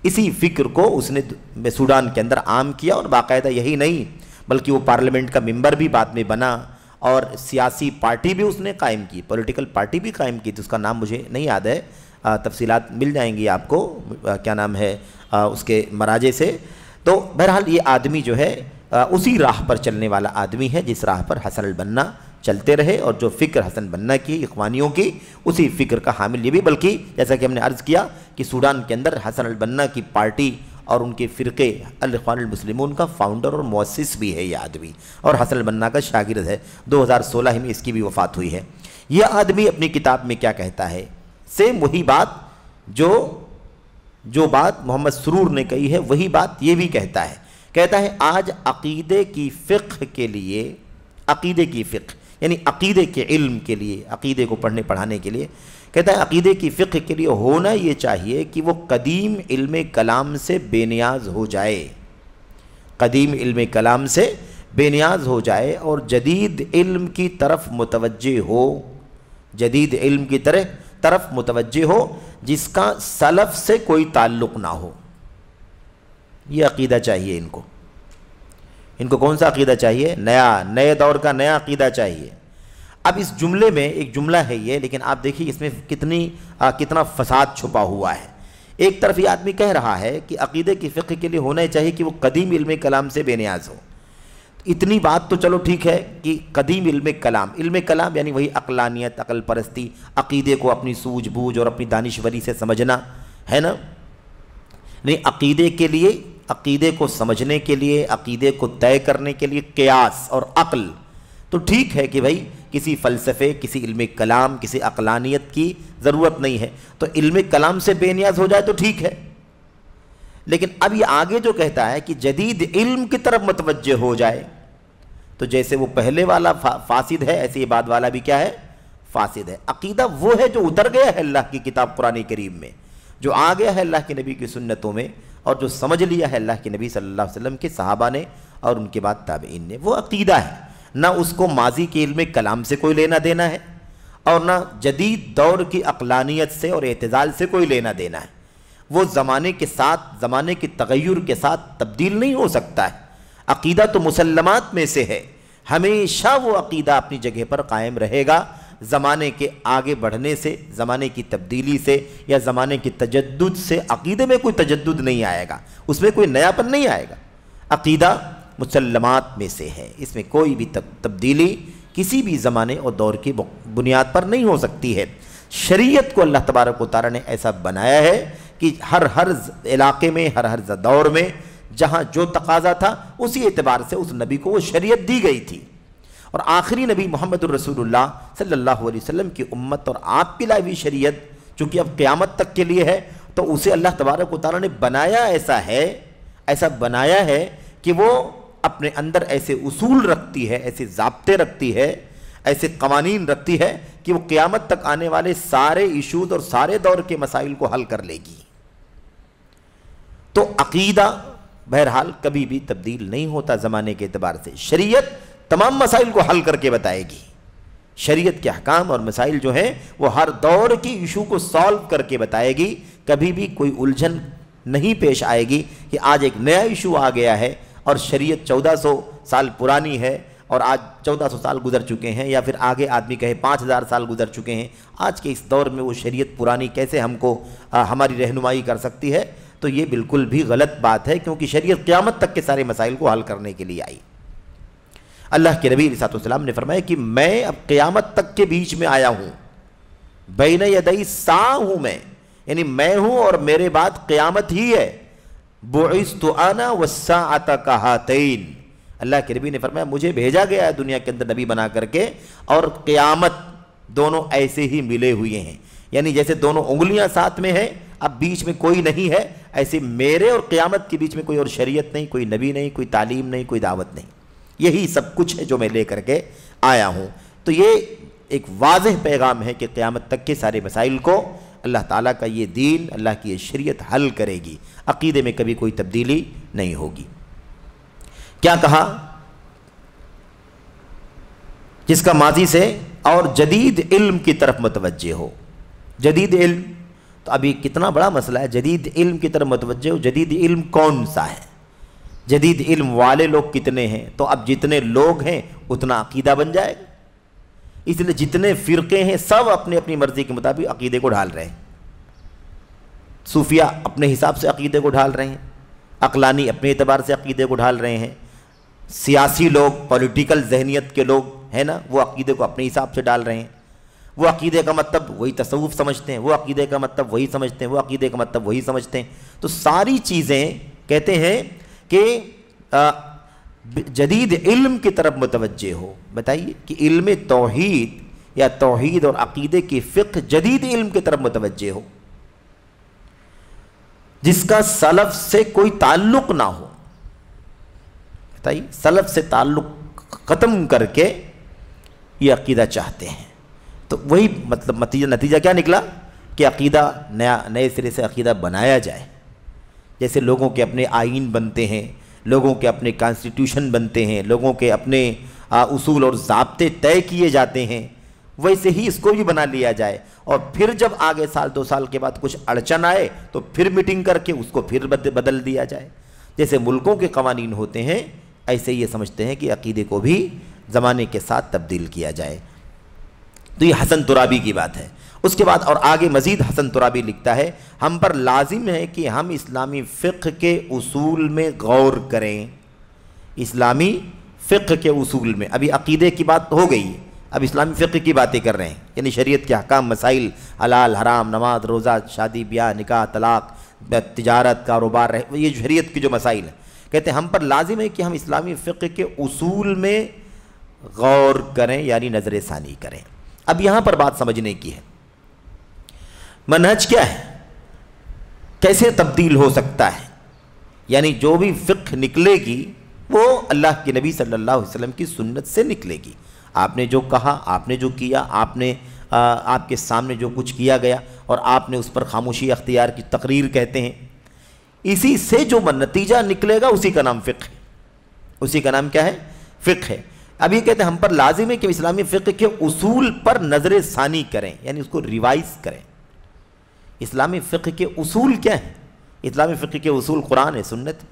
اسی فکر کو اس نے سوڈان کے اندر عام کیا، اور باقاعدہ یہی نہیں بلکہ وہ پارلیمنٹ کا ممبر بھی بعد میں بنا، اور سیاسی پارٹی بھی اس نے قائم کی، پولیٹیکل پارٹی بھی قائم کی تھی، اس کا نام مجھے نہیں یاد ہے، تفصیلات مل جائیں گی آپ کو، کیا نام ہے اس کے مراجع سے۔ تو بہرحال یہ آدمی جو ہے اسی راہ پر چلنے والا آدمی ہے جس راہ پر حسن البنا چلتے رہے، اور جو فکر حسن البنا کی، اخوانیوں کی، اسی فکر کا حامل یہ بھی، بلکہ جیسا کہ ہم نے عرض کیا کہ سوڈان کے اندر حسن البنا کی پارٹی اور ان کے فرقے الاخوان المسلمون کا فاؤنڈر اور مؤسس بھی ہے یہ آدمی، اور حسن البنا کا شاگرد ہے۔ 2016 میں اس کی بھی وفات ہوئی ہے۔ یہ آدمی اپنی کتاب میں کیا کہتا ہے؟ سیم وہی بات جو بات محمد سرور نے کہی ہے، وہی بات یہ بھی کہتا ہے کہتا ہے آج عقیدے کی فقہ کے لیے، عقیدے کی فقہ یعنی عقیدے کے علم کے لیے، عقیدے کو پڑھنے پڑھانے کے لیے، کہتا ہے عقیدے کی فقہ کے لیے ہونا یہ چاہیے کہ وہ قدیم علم کلام سے بے نیاز ہو جائے، قدیم علم کلام سے بے نیاز ہو جائے اور جدید علم کی طرف متوجہ ہو، جدید علم کی طرف متوجہ ہو جس کا سلف سے کوئی تعلق نہ ہو۔ یہ عقیدہ چاہیے ان کو کون سا عقیدہ چاہیے؟ نئے دور کا نیا عقیدہ چاہیے۔ اب اس جملے میں ایک جملہ ہے یہ، لیکن آپ دیکھیے اس میں کتنا فساد چھپا ہوا ہے۔ ایک طرف یہ آدمی کہہ رہا ہے کہ عقیدے کی فقہ کے لیے ہونا چاہیے کہ وہ قدیم علم کلام سے بے نیاز ہو۔ اتنی بات تو چلو ٹھیک ہے کہ قدیم علم کلام یعنی وہی عقلانیت، عقل پرستی، عقیدے کو اپنی سوجھ بوجھ اور اپنی دانشوری سے سمجھنا ہے نا۔ نہیں، عقیدے کے لیے، عقیدے کو سمجھنے کے لیے، عقیدے کو طے کرنے کے لیے قیاس اور عقل تو ٹھیک ہے کہ بھائی کسی فلسفے، کسی علم کلام، کسی عقلانیت کی ضرورت نہیں ہے، تو علم کلام سے بے نیاز ہو جائے تو ٹھیک ہے۔ لیکن اب یہ آگے جو کہتا ہے کہ جدید علم کی طرف متوجہ ہو جائے، تو جیسے وہ پہلے والا فاسد ہے، ایسے یہ بعد والا بھی کیا ہے؟ فاسد ہے۔ عقیدہ وہ ہے جو اتر گیا ہے اللہ کی کتاب قرآن کریم میں، جو آ گیا ہے اللہ کے نبی کی سنتوں میں، اور جو سمجھ لیا ہے اللہ کے نبی صلی اللہ علیہ وسلم کے صحابہ نے اور ان کے بعد تابعین نے، وہ عقیدہ ہے۔ نہ اس کو ماضی کے علم کلام سے کوئی لینا دینا ہے، اور نہ جدید دور کی عقلانیت سے اور اعتزال سے کوئی لینا دینا ہے۔ وہ زمانے کے ساتھ، زمانے کے تغیر کے ساتھ تبدیل نہیں ہو سکتا ہے۔ عقیدہ تو مسلمات میں سے ہے، ہمیشہ وہ عقیدہ اپنی جگہ پر قائم رہے گا۔ زمانے کے آگے بڑھنے سے، زمانے کی تبدیلی سے یا زمانے کی تجدد سے عقیدے میں کوئی تجدد نہیں آئے گا، اس میں کوئی نیاپن نہیں آئے گا۔ عقیدہ مسلمات میں سے ہے، اس میں کوئی بھی تبدیلی کسی بھی زمانے اور دور کی بنیاد پر نہیں ہو سکتی ہے۔ شریعت کو اللہ تبارک و تعالیٰ نے ایسا بنایا ہے کہ ہر علاقے میں، ہر دور میں جہاں جو تقاضا تھا اسی اعتبار سے اس نبی کو وہ شریعت دی گئی تھی۔ اور آخری نبی محمد الرسول اللہ صلی اللہ علیہ وسلم کی امت اور آپ کی لائی ہوئی شریعت چونکہ اب قیامت تک کے لیے ہے، تو اسے اللہ تبارک و تعالیٰ نے بنایا ایسا بنایا ہے کہ وہ اپنے اندر ایسے اصول رکھتی ہے، ایسے ضابطے رکھتی ہے، ایسے قوانین رکھتی ہے کہ وہ قیامت تک آنے والے سارے ایشوز اور سارے دور کے مسائل کو حل کر لے گی۔ تو عقیدہ بہرحال کبھی بھی تبدیل نہیں ہوتا زمانے کے اعتبار سے۔ شریعت تمام مسائل کو حل کر کے بتائے گی۔ شریعت کے احکام اور مسائل جو ہیں وہ ہر دور کی ایشو کو سالو کر کے بتائے گی، کبھی بھی کوئی الجھن نہیں پیش آئے گی کہ آج ایک نیا ایشو آ گیا ہے اور شریعت 1400 سال پرانی ہے اور آج 1400 سال گزر چکے ہیں، یا پھر آگے آدمی کہے 5000 سال گزر چکے ہیں، آج کے اس دور میں وہ شریعت پرانی کیسے ہم کو ہماری رہنمائی کر سکتی ہے؟ تو یہ بالکل بھی غلط بات ہے، کیونکہ شریعت قیامت تک کے سارے مسائل کو حل کرنے کے لیے آئی۔ اللہ کے نبی علیہ السلام نے فرمایا کہ میں اب قیامت تک کے بیچ میں آیا ہوں، بین یدئی ساں ہوں میں، یعنی میں ہوں اور میرے بعد قیامت ہی ہے۔ بعثت انا والساعۃ کہاتین، اللہ کے نبی نے فرمایا مجھے بھیجا گیا ہے دنیا کے اندر نبی بنا کر کے، اور قیامت دونوں ایسے ہی ملے ہوئے ہیں، یعنی جیسے دونوں انگلیاں ساتھ میں ہیں، اب بیچ میں کوئی نہیں ہے، ایسے میرے اور قیامت کے بیچ میں کوئی اور شریعت نہیں، کوئی نبی نہیں، کوئی تعلیم نہیں، کوئی دعوت نہیں، یہی سب کچھ ہے جو میں لے کر کے آیا ہوں۔ تو یہ ایک واضح پیغام ہے کہ قیامت تک کے سارے مسائل کو اللہ تعالیٰ کا یہ دین، اللہ کی یہ شریعت حل کرے گی، عقیدے میں کبھی کوئی تبدیلی نہیں ہوگی۔ کیا کہا؟ جس کا ماضی سے اور جدید علم کی طرف متوجہ ہو۔ جدید علم تو ابھی کتنا بڑا مسئلہ ہے، جدید علم کی طرف متوجہ ہو۔ جدید علم کون سا ہے؟ جدید علم والے لوگ کتنے ہیں؟ تو اب جتنے لوگ ہیں اتنا عقیدہ بن جائے گا، اس لیے جتنے فرقے ہیں سب اپنے اپنی مرضی کے مطابق عقیدے کو ڈھال رہے ہیں۔ صوفیہ اپنے حساب سے عقیدے کو ڈھال رہے ہیں، عقلانی اپنے اعتبار سے عقیدے کو ڈھال رہے ہیں، سیاسی لوگ، پولیٹیکل ذہنیت کے لوگ ہیں نا، وہ عقیدے کو اپنے حساب سے ڈال رہے ہیں۔ وہ عقیدے کا مطلب وہی تصوف سمجھتے ہیں، وہ عقیدے کا مطلب وہی سمجھتے ہیں، وہ عقیدے کا مطلب وہی سمجھتے ہیں۔ تو ساری چیزیں کہتے ہیں کہ جدید علم کی طرف متوجہ ہو۔ بتائیے کہ علم توحید یا توحید اور عقیدے کی فقہ جدید علم کی طرف متوجہ ہو، جس کا سلف سے کوئی تعلق نہ ہو، بتائیے، سلف سے تعلق ختم کر کے یہ عقیدہ چاہتے ہیں. تو وہی مطلب نتیجہ کیا نکلا کہ عقیدہ نئے سرے سے عقیدہ بنایا جائے. جیسے لوگوں کے اپنے آئین بنتے ہیں، لوگوں کے اپنے کانسٹیٹیوشن بنتے ہیں، لوگوں کے اپنے اصول اور ضابطے طے کیے جاتے ہیں، ویسے ہی اس کو بھی بنا لیا جائے. اور پھر جب آگے سال 2 سال کے بعد کچھ اڑچن آئے تو پھر میٹنگ کر کے اس کو پھر بدل دیا جائے. جیسے ملکوں کے قوانین ہوتے ہیں، ایسے یہ سمجھتے ہیں کہ عقیدے کو بھی زمانے کے ساتھ تبدیل کیا جائے. تو یہ حسن ترابی کی بات ہے. اس کے بعد اور آگے مزید حسن ترابی لکھتا ہے، ہم پر لازم ہے کہ ہم اسلامی فقہ کے اصول میں غور کریں. اسلامی فقہ کے اصول میں، ابھی عقیدے کی بات ہو گئی، اب اسلامی فقہ کی باتیں کر رہے ہیں، یعنی شریعت کے احکام، مسائل، حلال حرام، نماز روزہ، شادی بیاہ، نکاح طلاق، تجارت، کاروبار، یہ شریعت کی جو مسائل ہیں. کہتے ہیں ہم پر لازم ہے کہ ہم اسلامی فقہ کے اصول میں غور کریں، یعنی نظر ثانی کریں. اب یہاں پر بات سمجھنے کی ہے، منہج کیا ہے، کیسے تبدیل ہو سکتا ہے. یعنی جو بھی فقہ نکلے گی وہ اللہ کے نبی صلی اللہ علیہ وسلم کی سنت سے نکلے گی. آپ نے جو کہا، آپ نے جو کیا، آپ کے سامنے جو کچھ کیا گیا اور آپ نے اس پر خاموشی اختیار کی، تقریر کہتے ہیں، اسی سے جو نتیجہ نکلے گا اسی کا نام فقہ ہے. اسی کا نام کیا ہے؟ فقہ ہے. اب یہ کہتے ہیں ہم پر لازم ہے کہ اسلامی فقہ کے اصول پر نظر ثانی کریں، یعنی اس کو ریوائز کریں. اسلامی فقہ کے اصول کیا ہیں؟ اسلامی فقہ کے اصول قرآن ہے، سنت،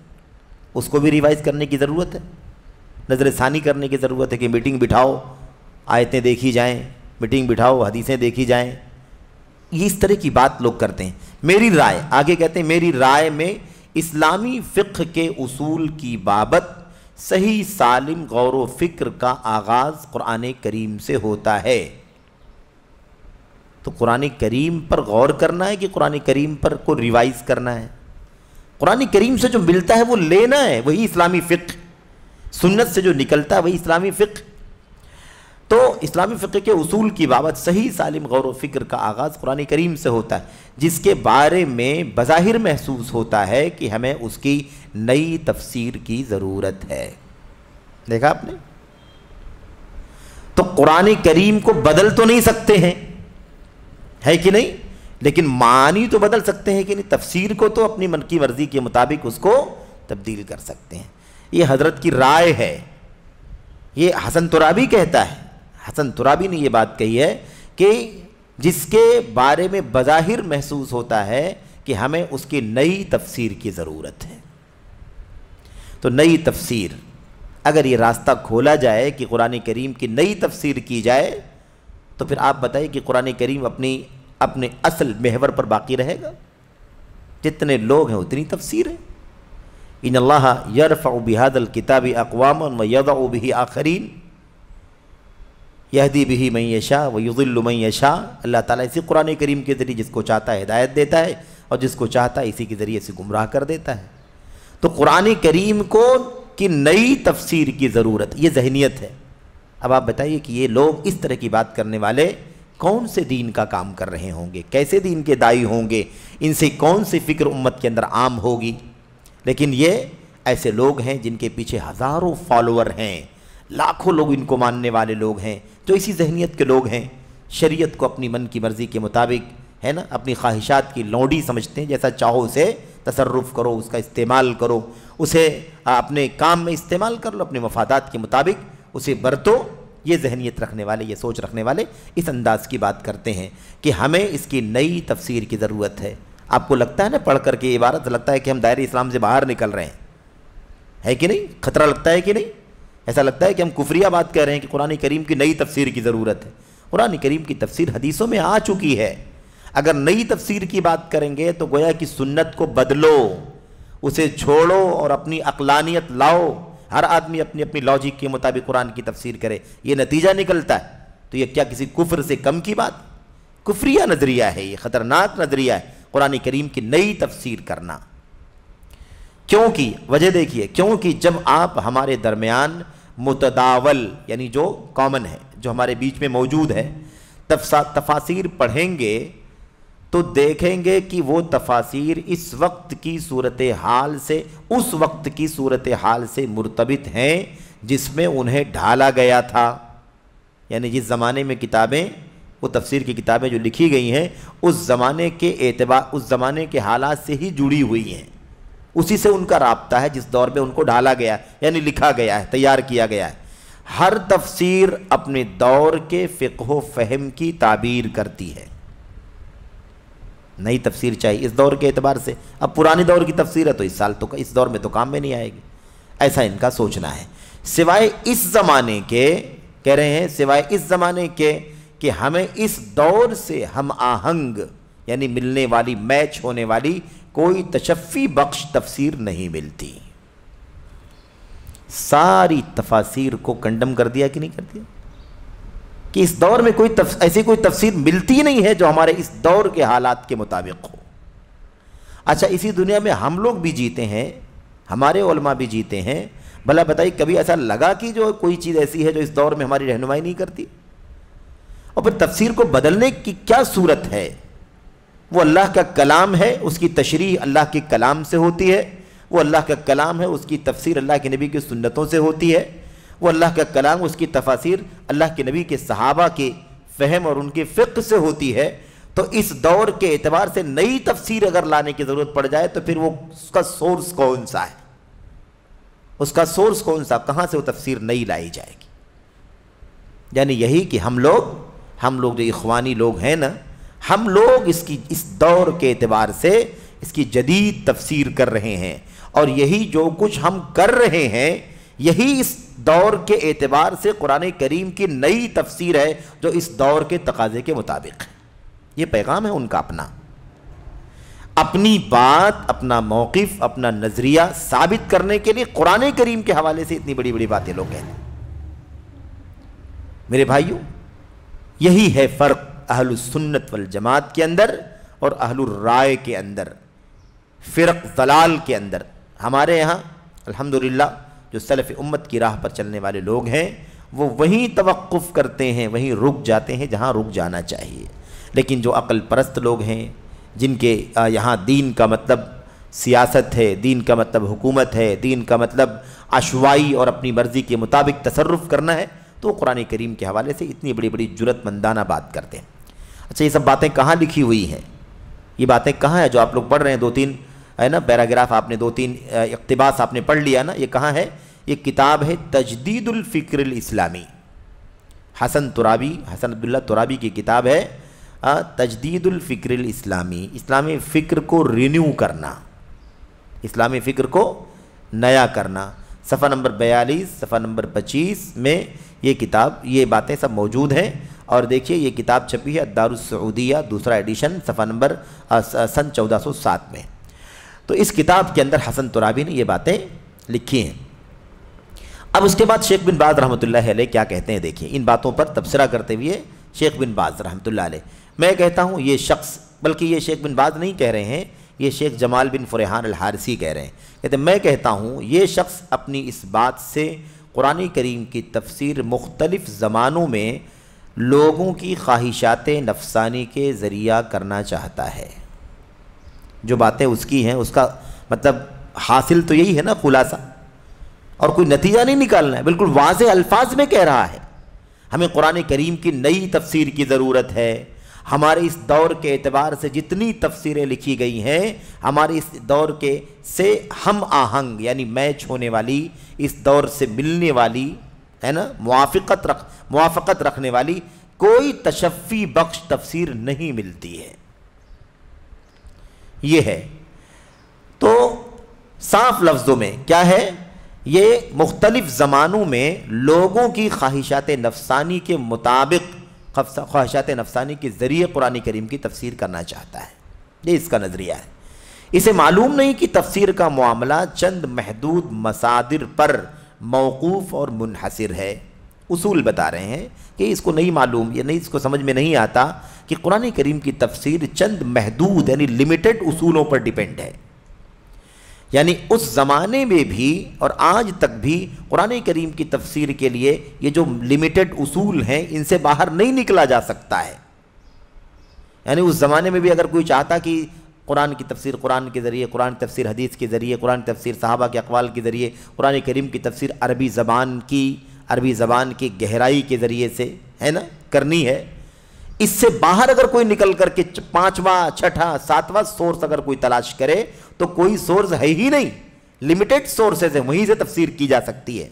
اس کو بھی ریوائز کرنے کی ضرورت ہے، نظر ثانی کرنے کی ضرورت ہے. کہ میٹنگ بٹھاؤ، آیتیں دیکھی جائیں، میٹنگ بٹھاؤ، حدیثیں دیکھی جائیں. یہ اس طرح کی بات لوگ کرتے ہیں. میری رائے، آگے کہتے ہیں میری رائے میں اسلامی فقہ کے اصول کی بابت صحیح سالم غور و فکر کا آغاز قرآن کریم سے ہوتا ہے. تو قرآن کریم پر غور کرنا ہے کہ قرآن کریم پر کو ریوائز کرنا ہے؟ قرآن کریم سے جو ملتا ہے وہ لینا ہے، وہی اسلامی فقہ. سنت سے جو نکلتا ہے وہی اسلامی فقہ. تو اسلامی فقہ کے اصول کی بابت صحیح سالم غور و فکر کا آغاز قرآن کریم سے ہوتا ہے، جس کے بارے میں بظاہر محسوس ہوتا ہے کہ ہمیں اس کی نئی تفسیر کی ضرورت ہے. دیکھا آپ نے؟ تو قرآن کریم کو بدل تو نہیں سکتے ہیں، ہے کہ نہیں؟ لیکن معنی تو بدل سکتے ہیں کہ نہیں. تفسیر کو تو اپنی من کی مرضی کے مطابق اس کو تبدیل کر سکتے ہیں. یہ حضرت کی رائے ہے، یہ حسن ترابی کہتا ہے. حسن ترابی نے یہ بات کہی ہے کہ جس کے بارے میں بظاہر محسوس ہوتا ہے کہ ہمیں اس کی نئی تفسیر کی ضرورت ہے. تو نئی تفسیر، اگر یہ راستہ کھولا جائے کہ قرآن کریم کی نئی تفسیر کی جائے تو پھر آپ بتائیے کہ قرآن کریم اپنے اصل محور پر باقی رہے گا؟ جتنے لوگ ہیں اتنی تفسیر ہے. ان اللہ یرفع بہذا الکتاب اقواما ویضع بہ آخرین یہدی بہ من یشاء ویضل من یشاء. اللہ تعالیٰ اسی قرآن کریم کے ذریعے جس کو چاہتا ہے ہدایت دیتا ہے اور جس کو چاہتا ہے اسی کے ذریعے سے گمراہ کر دیتا ہے. تو قرآن کریم کو کی نئی تفسیر کی ضرورت، یہ ذہنیت ہے. اب آپ بتائیے کہ یہ لوگ اس طرح کی بات کرنے والے کون سے دین کا کام کر رہے ہوں گے، کیسے دین کے داعی ہوں گے، ان سے کون سی فکر امت کے اندر عام ہوگی. لیکن یہ ایسے لوگ ہیں جن کے پیچھے ہزاروں فالوور ہیں، لاکھوں لوگ ان کو ماننے والے لوگ ہیں، جو اسی ذہنیت کے لوگ ہیں. شریعت کو اپنی من کی مرضی کے مطابق، ہے نا، اپنی خواہشات کی لونڈی سمجھتے ہیں. جیسا چاہو اسے تصرف کرو، اس کا استعمال کرو، اسے اپنے کام میں استعمال کر لو، اپنے مفادات کے مطابق اسے برتو. یہ ذہنیت رکھنے والے، یہ سوچ رکھنے والے اس انداز کی بات کرتے ہیں کہ ہمیں اس کی نئی تفسیر کی ضرورت ہے. آپ کو لگتا ہے نا پڑھ کر کے یہ عبارت، لگتا ہے کہ ہم دائرہ اسلام سے باہر نکل رہے ہیں، ہے کہ نہیں؟ خطرہ لگتا ہے کہ نہیں؟ ایسا لگتا ہے کہ ہم کفریہ بات کہہ رہے ہیں کہ قرآن کریم کی نئی تفسیر کی ضرورت ہے. قرآن کریم کی تفسیر حدیثوں میں آ چکی ہے. اگر نئی تفسیر کی بات کریں گے تو گویا کہ سنت کو بدلو، اسے چھوڑو اور اپنی عقلانیت لاؤ. ہر آدمی اپنی اپنی لاجک کے مطابق قرآن کی تفسیر کرے، یہ نتیجہ نکلتا ہے. تو یہ کیا کسی کفر سے کم کی بات؟ کفریہ نظریہ ہے، یہ خطرناک نظریہ ہے قرآن کریم کی نئی تفسیر کرنا. کیونکہ وجہ دیکھیے، کیونکہ جب آپ ہمارے درمیان متداول، یعنی جو کامن ہے، جو ہمارے بیچ میں موجود ہے، تفاسیر پڑھیں گے تو دیکھیں گے کہ وہ تفاسیر اس وقت کی صورتحال سے اس وقت کی صورتحال سے مرتبط ہیں جس میں انہیں ڈھالا گیا تھا. یعنی جس زمانے میں کتابیں، وہ تفسیر کی کتابیں جو لکھی گئی ہیں، اس زمانے کے اعتبار، اس زمانے کے حالات سے ہی جڑی ہوئی ہیں. اسی سے ان کا رابطہ ہے جس دور میں ان کو ڈھالا گیا، یعنی لکھا گیا ہے، تیار کیا گیا ہے. ہر تفسیر اپنے دور کے فقہ و فہم کی تعبیر کرتی ہے. نئی تفسیر چاہیے اس دور کے اعتبار سے. اب پرانی دور کی تفسیر ہے تو اس دور میں تو کام میں نہیں آئے گی، ایسا ان کا سوچنا ہے. سوائے اس زمانے کے، کہہ رہے ہیں سوائے اس زمانے کے کہ ہمیں اس دور سے ہم آہنگ یعنی ملنے والی، میچ ہونے والی کوئی تشفی بخش تفسیر نہیں ملتی. ساری تفاسیر کو کنڈم کر دیا کہ نہیں کر دیا؟ کہ اس دور میں ایسی کوئی تفسیر ملتی نہیں ہے جو ہمارے اس دور کے حالات کے مطابق ہو. اچھا، اسی دنیا میں ہم لوگ بھی جیتے ہیں، ہمارے علماء بھی جیتے ہیں. بھلا بتائیے کبھی ایسا لگا کہ جو کوئی چیز ایسی ہے جو اس دور میں ہماری رہنمائی نہیں کرتی؟ اور پھر تفسیر کو بدلنے کی کیا صورت ہے؟ وہ اللہ کا کلام ہے، اس کی تشریح اللہ کے کلام سے ہوتی ہے. وہ اللہ کا کلام ہے، اس کی تفسیر اللہ کے نبی کی سنتوں سے ہوتی ہے. وہ اللہ کا کلام، اس کی تفاسیر اللہ کے نبی کے صحابہ کے فہم اور ان کے فقہ سے ہوتی ہے. تو اس دور کے اعتبار سے نئی تفسیر اگر لانے کی ضرورت پڑ جائے تو پھر وہ اس کا سورس کون سا ہے؟ اس کا سورس کون سا؟ کہاں سے وہ تفسیر نئی لائی جائے گی؟ یعنی یہی کہ ہم لوگ جو اخوانی لوگ ہیں نا، ہم لوگ اس دور کے اعتبار سے اس کی جدید تفسیر کر رہے ہیں. اور یہی جو کچھ ہم کر رہے ہیں، یہی اس دور کے اعتبار سے قرآن کریم کی نئی تفسیر ہے جو اس دور کے تقاضے کے مطابق ہے. یہ پیغام ہے ان کا اپنی بات، اپنا موقف، اپنا نظریہ ثابت کرنے کے لیے قرآن کریم کے حوالے سے اتنی بڑی بڑی باتیں لوگ کہتے ہیں. میرے بھائیوں، یہی ہے فرق اہل السنت والجماعت کے اندر اور اہل الرائے کے اندر، فرق ضلال کے اندر. ہمارے یہاں الحمدللہ جو سلف امت کی راہ پر چلنے والے لوگ ہیں وہ وہیں توقف کرتے ہیں، وہیں رک جاتے ہیں جہاں رک جانا چاہیے. لیکن جو عقل پرست لوگ ہیں، جن کے یہاں دین کا مطلب سیاست ہے، دین کا مطلب حکومت ہے، دین کا مطلب عشوائی اور اپنی مرضی کے مطابق تصرف کرنا ہے، تو قرآن کریم کے حوالے سے اتنی بڑی بڑی جرأت مندانہ بات کرتے ہیں. اچھا، یہ سب باتیں کہاں لکھی ہوئی ہیں؟ یہ باتیں کہاں ہیں جو آپ لوگ پڑھ رہے ہیں؟ 2-3 ہے نا پیراگراف، آپ نے 2-3 اقتباس آپ نے پڑھ لیا نا. یہ کہاں ہے؟ یہ کتاب ہے تجدید الفکر الاسلامی، حسن عبداللہ ترابی کی کتاب ہے تجدید الفکر الاسلامی. اسلامی فکر کو رینیو کرنا، اسلامی فکر کو نیا کرنا. صفحہ نمبر 42، صفحہ نمبر 25 میں یہ کتاب، یہ باتیں سب موجود ہیں. اور دیکھیے یہ کتاب چھپی ہے الدار السعودیہ، دوسرا ایڈیشن، صفحہ نمبر سن 1407 میں. تو اس کتاب کے اندر حسن ترابی نے یہ باتیں لکھی ہیں. اب اس کے بعد شیخ بن باز رحمۃ اللہ علیہ کیا کہتے ہیں؟ دیکھیں ان باتوں پر تبصرہ کرتے ہوئے شیخ بن باز رحمۃ اللہ علیہ، میں کہتا ہوں یہ شخص، بلکہ یہ شیخ بن باز نہیں کہہ رہے ہیں، یہ شیخ جمال بن فرحان الحارثی کہہ رہے ہیں. کہتے ہیں میں کہتا ہوں یہ شخص اپنی اس بات سے قرآن کریم کی تفسیر مختلف زمانوں میں لوگوں کی خواہشات نفسانی کے ذریعہ کرنا چاہتا ہے. جو باتیں اس کی ہیں اس کا مطلب حاصل تو یہی ہے نا، خلاصہ، اور کوئی نتیجہ نہیں نکالنا ہے. بالکل واضح الفاظ میں کہہ رہا ہے ہمیں قرآن کریم کی نئی تفسیر کی ضرورت ہے. ہمارے اس دور کے اعتبار سے جتنی تفسیریں لکھی گئی ہیں، ہمارے اس دور کے سے ہم آہنگ یعنی میچ ہونے والی، اس دور سے ملنے والی ہے نا، موافقت رکھنے والی کوئی تشفی بخش تفسیر نہیں ملتی ہے. یہ ہے. تو صاف لفظوں میں کیا ہے؟ یہ مختلف زمانوں میں لوگوں کی خواہشات نفسانی کے مطابق، خواہشات نفسانی کے ذریعے قرآن کریم کی تفسیر کرنا چاہتا ہے. یہ اس کا نظریہ ہے. اسے معلوم نہیں کہ تفسیر کا معاملہ چند محدود مصادر پر موقوف اور منحصر ہے. اصول بتا رہے ہیں کہ اس کو نہیں معلوم، یہ نہیں، اس کو سمجھ میں نہیں آتا کہ قرآن کریم کی تفسیر چند محدود یعنی لمیٹڈ اصولوں پر ڈیپینڈ ہے. یعنی اس زمانے میں بھی اور آج تک بھی قرآن کریم کی تفسیر کے لیے یہ جو لمیٹڈ اصول ہیں ان سے باہر نہیں نکلا جا سکتا ہے. یعنی اس زمانے میں بھی اگر کوئی چاہتا کہ قرآن کی تفسیر قرآن کے ذریعے، قرآن کی تفسیر حدیث کے ذریعے، قرآن کی تفسیر صحابہ کے اقوال کے ذریعے، قرآن کریم کی تفسیر عربی زبان کی گہرائی کے ذریعے سے ہے نا کرنی ہے، اس سے باہر اگر کوئی نکل کر کے 5واں 6واں 7واں سورس اگر کوئی تلاش کرے تو کوئی سورس ہے ہی نہیں، لمیٹڈ سورسز ہیں، وہیں سے تفسیر کی جا سکتی ہے۔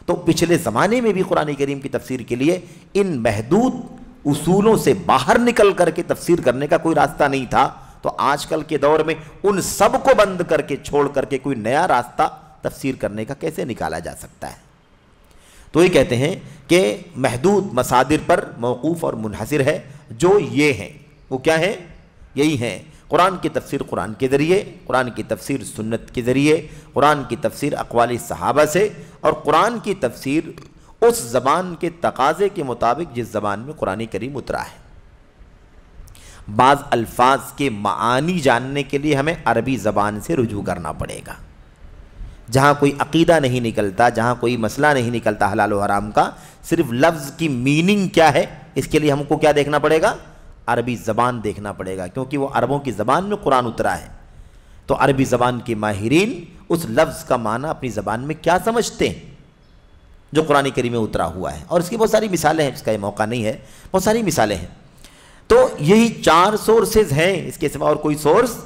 تو پچھلے زمانے میں بھی قرآن کریم کی تفسیر کے لیے ان محدود اصولوں سے باہر نکل کر کے تفسیر کرنے کا کوئی راستہ نہیں تھا، تو آج کل کے دور میں ان سب کو بند کر کے چھوڑ کر کے کوئی نیا راستہ تفسیر کرنے کا کیسے نکالا جا سکتا ہے؟ تو یہ کہتے ہیں کہ محدود مصادر پر موقوف اور منحصر ہے، جو یہ ہیں وہ کیا ہیں؟ یہی ہیں قرآن کی تفسیر قرآن کے ذریعے، قرآن کی تفسیر سنت کے ذریعے، قرآن کی تفسیر اقوال صحابہ سے، اور قرآن کی تفسیر اس زبان کے تقاضے کے مطابق جس زبان میں قرآن کریم اترا ہے۔ بعض الفاظ کے معانی جاننے کے لیے ہمیں عربی زبان سے رجوع کرنا پڑے گا، جہاں کوئی عقیدہ نہیں نکلتا، جہاں کوئی مسئلہ نہیں نکلتا حلال و حرام کا، صرف لفظ کی میننگ کیا ہے، اس کے لیے ہم کو کیا دیکھنا پڑے گا؟ عربی زبان دیکھنا پڑے گا، کیونکہ وہ عربوں کی زبان میں قرآن اترا ہے۔ تو عربی زبان کے ماہرین اس لفظ کا معنی اپنی زبان میں کیا سمجھتے ہیں جو قرآن کریم میں اترا ہوا ہے، اور اس کی بہت ساری مثالیں ہیں، اس کا یہ موقع نہیں ہے، بہت ساری مثالیں ہیں۔ تو یہی 4 سورسز ہیں، اس کے سوا اور کوئی سورس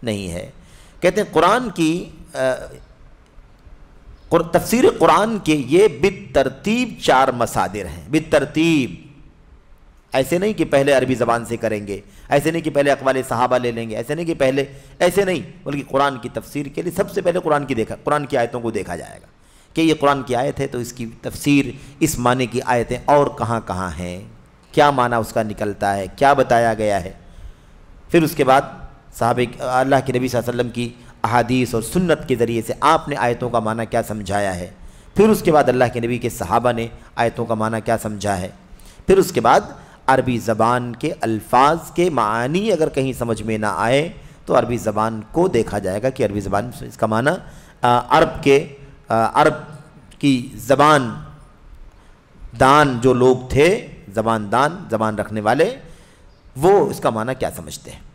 نہیں ہے۔ کہتے ہیں قرآن کی تفسیر قرآن کے یہ بالترتیب 4 مصادر ہیں، بالترتیب، ایسے نہیں کہ پہلے عربی زبان سے کریں گے، ایسے نہیں کہ پہلے اقوال صحابہ لے لیں گے، ایسے نہیں کہ پہلے، ایسے نہیں، بلکہ قرآن کی تفسیر کے لیے سب سے پہلے قرآن کی آیتوں کو دیکھا جائے گا کہ یہ قرآن کی آیت ہے تو اس کی تفسیر، اس معنی کی آیتیں اور کہاں کہاں ہیں، کیا معنی اس کا نکلتا ہے، کیا بتایا گیا ہے۔ پھر اس کے بعد صحابہ اللہ کے نبی صلی اللہ علیہ وسلم کی احادیث اور سنت کے ذریعے سے آپ نے آیتوں کا معنی کیا سمجھایا ہے، پھر اس کے بعد اللہ کے نبی کے صحابہ نے آیتوں کا معنی کیا سمجھا ہے، پھر اس کے بعد عربی زبان کے الفاظ کے معانی اگر کہیں سمجھ میں نہ آئے تو عربی زبان کو دیکھا جائے گا کہ عربی زبان اس کا معنی عرب کی زبان دان جو لوگ تھے، زبان رکھنے والے، وہ اس کا معنی کیا سمجھتے ہیں۔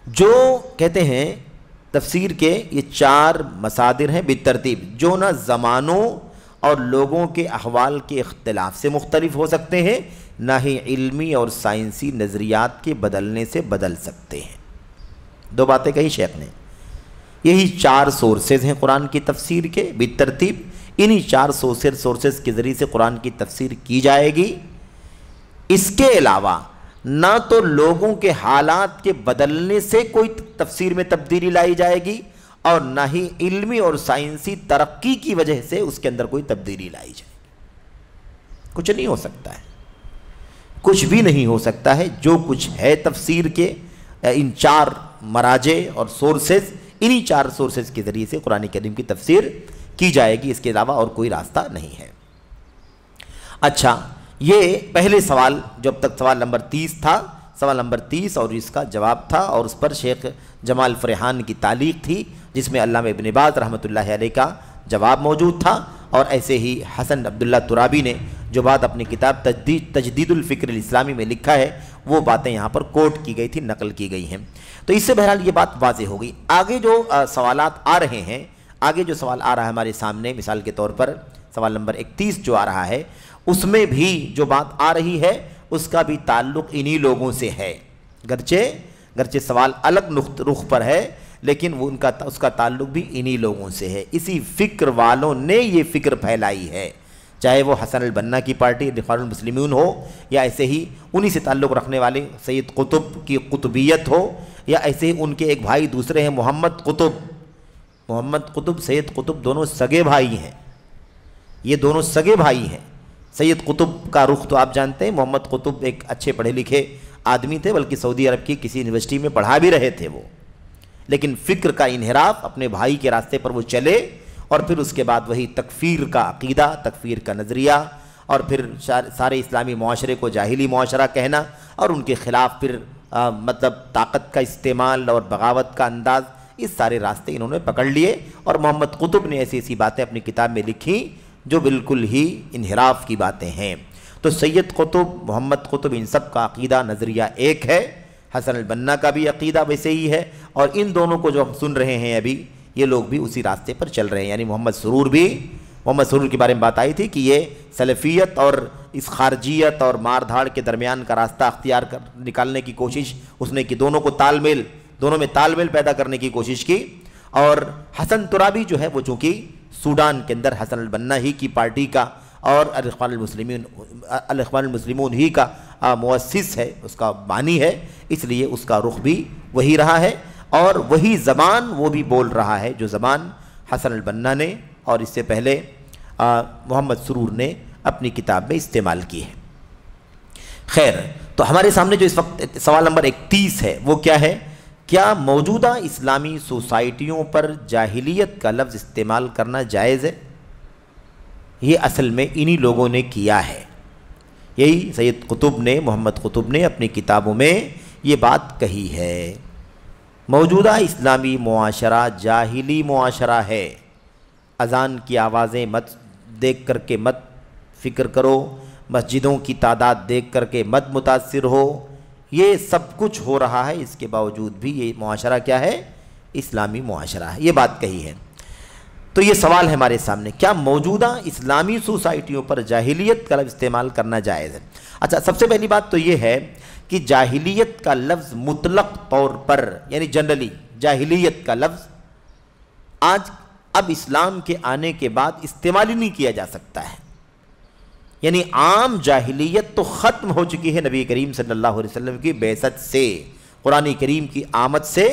جو کہتے ہیں تفسیر کے یہ 4 مصادر ہیں بالترتیب، جو نہ زمانوں اور لوگوں کے احوال کے اختلاف سے مختلف ہو سکتے ہیں، نہ ہی علمی اور سائنسی نظریات کے بدلنے سے بدل سکتے ہیں۔ 2 باتیں کہی شیخ نے۔ یہی 4 سورسز ہیں قرآن کی تفسیر کے بالترتیب، انہی 4 سورسز کے ذریعے سے قرآن کی تفسیر کی جائے گی۔ اس کے علاوہ نہ تو لوگوں کے حالات کے بدلنے سے کوئی تفسیر میں تبدیلی لائی جائے گی، اور نہ ہی علمی اور سائنسی ترقی کی وجہ سے اس کے اندر کوئی تبدیلی لائی جائے گی۔ کچھ نہیں ہو سکتا ہے، کچھ بھی نہیں ہو سکتا ہے۔ جو کچھ ہے تفسیر کے ان 4 مراجع اور سورسز، انہی 4 سورسز کے ذریعے سے قرآن کریم کی تفسیر کی جائے گی، اس کے علاوہ اور کوئی راستہ نہیں ہے۔ اچھا، یہ پہلے سوال، جب تک سوال نمبر 30 تھا، سوال نمبر 30 اور اس کا جواب تھا، اور اس پر شیخ جمال فریحان کی تعلیق تھی جس میں علامہ ابن باز رحمۃ اللہ علیہ کا جواب موجود تھا، اور ایسے ہی حسن عبداللہ ترابی نے جو بات اپنی کتاب تجدید الفکر الاسلامی میں لکھا ہے، وہ باتیں یہاں پر کوٹ کی گئی تھی، نقل کی گئی ہیں۔ تو اس سے بہرحال یہ بات واضح ہو گئی۔ آگے جو سوالات آ رہے ہیں، آگے جو سوال آ رہا ہے ہمارے سامنے، مثال کے طور پر سوال نمبر 31 جو آ رہا ہے، اس میں بھی جو بات آ رہی ہے اس کا بھی تعلق انہی لوگوں سے ہے، گرچہ سوال الگ رخ پر ہے، لیکن وہ اس کا تعلق بھی انہی لوگوں سے ہے۔ اسی فکر والوں نے یہ فکر پھیلائی ہے، چاہے وہ حسن البنا کی پارٹی اخوان المسلمین ہو، یا ایسے ہی انہی سے تعلق رکھنے والے سید قطب کی قطبیت ہو، یا ایسے ہی ان کے ایک بھائی دوسرے ہیں محمد قطب، سید قطب دونوں سگے بھائی ہیں، یہ دونوں سگے بھائی ہیں۔ سید قطب کا رخ تو آپ جانتے ہیں، محمد قطب ایک اچھے پڑھے لکھے آدمی تھے، بلکہ سعودی عرب کی کسی یونیورسٹی میں پڑھا بھی رہے تھے وہ، لیکن فکر کا انحراف، اپنے بھائی کے راستے پر وہ چلے، اور پھر اس کے بعد وہی تکفیر کا عقیدہ، تکفیر کا نظریہ، اور پھر سارے اسلامی معاشرے کو جاہلی معاشرہ کہنا، اور ان کے خلاف پھر مطلب طاقت کا استعمال اور بغاوت کا انداز، اس سارے راستے انہوں نے پکڑ لیے، اور محمد قطب نے ایسی ایسی باتیں اپنی کتاب میں لکھی جو بالکل ہی انحراف کی باتیں ہیں۔ تو سید قطب، محمد قطب، ان سب کا عقیدہ نظریہ ایک ہے، حسن البنا کا بھی عقیدہ ویسے ہی ہے، اور ان دونوں کو جو ہم سن رہے ہیں ابھی، یہ لوگ بھی اسی راستے پر چل رہے ہیں. یعنی محمد سرور کے بارے میں بات آئی تھی کہ یہ سلفیت اور اس خارجیت اور مار دھاڑ کے درمیان کا راستہ اختیار نکالنے کی کوشش اس نے کی، دونوں میں تال میل پیدا کرنے کی کوشش کی. اور حسن ترابی جو ہے وہ چونکہ سوڈان کے اندر حسن البنا ہی کی پارٹی کا اور الاخوان المسلمون ہی کا مؤسس ہے، اس کا بانی ہے، اس لیے اس کا رخ بھی وہی رہا ہے اور وہی زبان وہ بھی بول رہا ہے جو زبان حسن البنا نے اور اس سے پہلے محمد سرور نے اپنی کتاب میں استعمال کی ہے. خیر، تو ہمارے سامنے جو اس وقت سوال نمبر 31 ہے وہ کیا ہے؟ کیا موجودہ اسلامی سوسائٹیوں پر جاہلیت کا لفظ استعمال کرنا جائز ہے؟ یہ اصل میں انہی لوگوں نے کیا ہے. یہی سید قطب نے، محمد قطب نے اپنی کتابوں میں یہ بات کہی ہے. موجودہ اسلامی معاشرہ جاہلی معاشرہ ہے. اذان کی آوازیں مت دیکھ کر کے مت فکر کرو، مسجدوں کی تعداد دیکھ کر کے مت متاثر ہو، یہ سب کچھ ہو رہا ہے، اس کے باوجود بھی یہ معاشرہ کیا ہے؟ اسلامی معاشرہ ہے. یہ بات کہی ہے. تو یہ سوال ہے ہمارے سامنے، کیا موجودہ اسلامی سوسائٹیوں پر جاہلیت کا لفظ استعمال کرنا جائز ہے؟ اچھا، سب سے پہلی بات تو یہ ہے کہ جاہلیت کا لفظ مطلق طور پر، یعنی جنرلی جاہلیت کا لفظ اب اسلام کے آنے کے بعد استعمال ہی نہیں کیا جا سکتا ہے. یعنی عام جاہلیت تو ختم ہو چکی ہے نبی کریم صلی اللہ علیہ وسلم کی بعثت سے، قرآن کریم کی آمد سے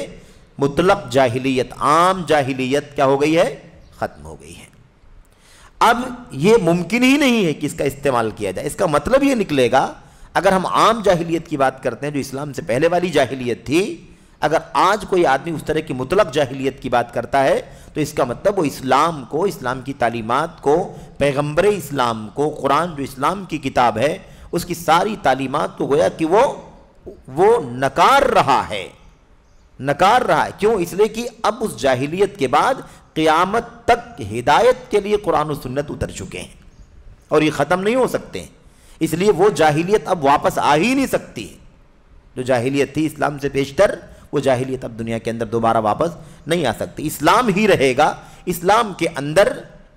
مطلق جاہلیت، عام جاہلیت کیا ہو گئی ہے؟ ختم ہو گئی ہے. اب یہ ممکن ہی نہیں ہے کہ اس کا استعمال کیا جائے. اس کا مطلب یہ نکلے گا، اگر ہم عام جاہلیت کی بات کرتے ہیں جو اسلام سے پہلے والی جاہلیت تھی، اگر آج کوئی آدمی اس طرح کی مطلق جاہلیت کی بات کرتا ہے تو اس کا مطلب وہ اسلام کو، اسلام کی تعلیمات کو، پیغمبر اسلام کو، قرآن جو اسلام کی کتاب ہے اس کی ساری تعلیمات کو گویا کہ وہ نکار رہا ہے. کیوں؟ اس لیے کہ اب اس جاہلیت کے بعد قیامت تک ہدایت کے لیے قرآن و سنت اتر چکے ہیں اور یہ ختم نہیں ہو سکتے ہیں. اس لیے وہ جاہلیت اب واپس آ ہی نہیں سکتی. جو جاہلیت تھی اسلام سے بیشتر، وہ جاہلیت اب دنیا کے اندر دوبارہ واپس نہیں آ سکتی. اسلام ہی رہے گا. اسلام کے اندر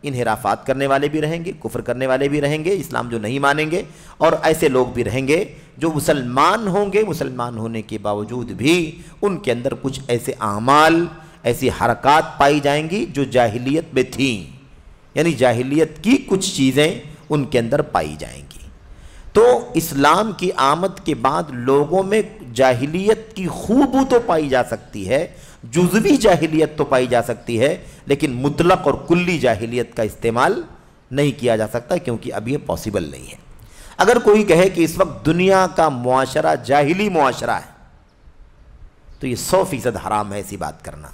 انحرافات کرنے والے بھی رہیں گے، کفر کرنے والے بھی رہیں گے، اسلام جو نہیں مانیں گے، اور ایسے لوگ بھی رہیں گے جو مسلمان ہوں گے، مسلمان ہونے کے باوجود بھی ان کے اندر کچھ ایسے اعمال، ایسی حرکات پائی جائیں گی جو جاہلیت میں تھیں. یعنی جاہلیت کی کچھ چیزیں ان کے اندر پائی جائیں گی. تو اسلام کی آمد کے بعد لوگوں میں جاہلیت کی خوبو تو پائی جا سکتی ہے، جزوی جاہلیت تو پائی جا سکتی ہے، لیکن مطلق اور کلی جاہلیت کا استعمال نہیں کیا جا سکتا، کیونکہ اب یہ پاسبل نہیں ہے. اگر کوئی کہے کہ اس وقت دنیا کا معاشرہ جاہلی معاشرہ ہے تو یہ 100% حرام ہے ایسی بات کرنا.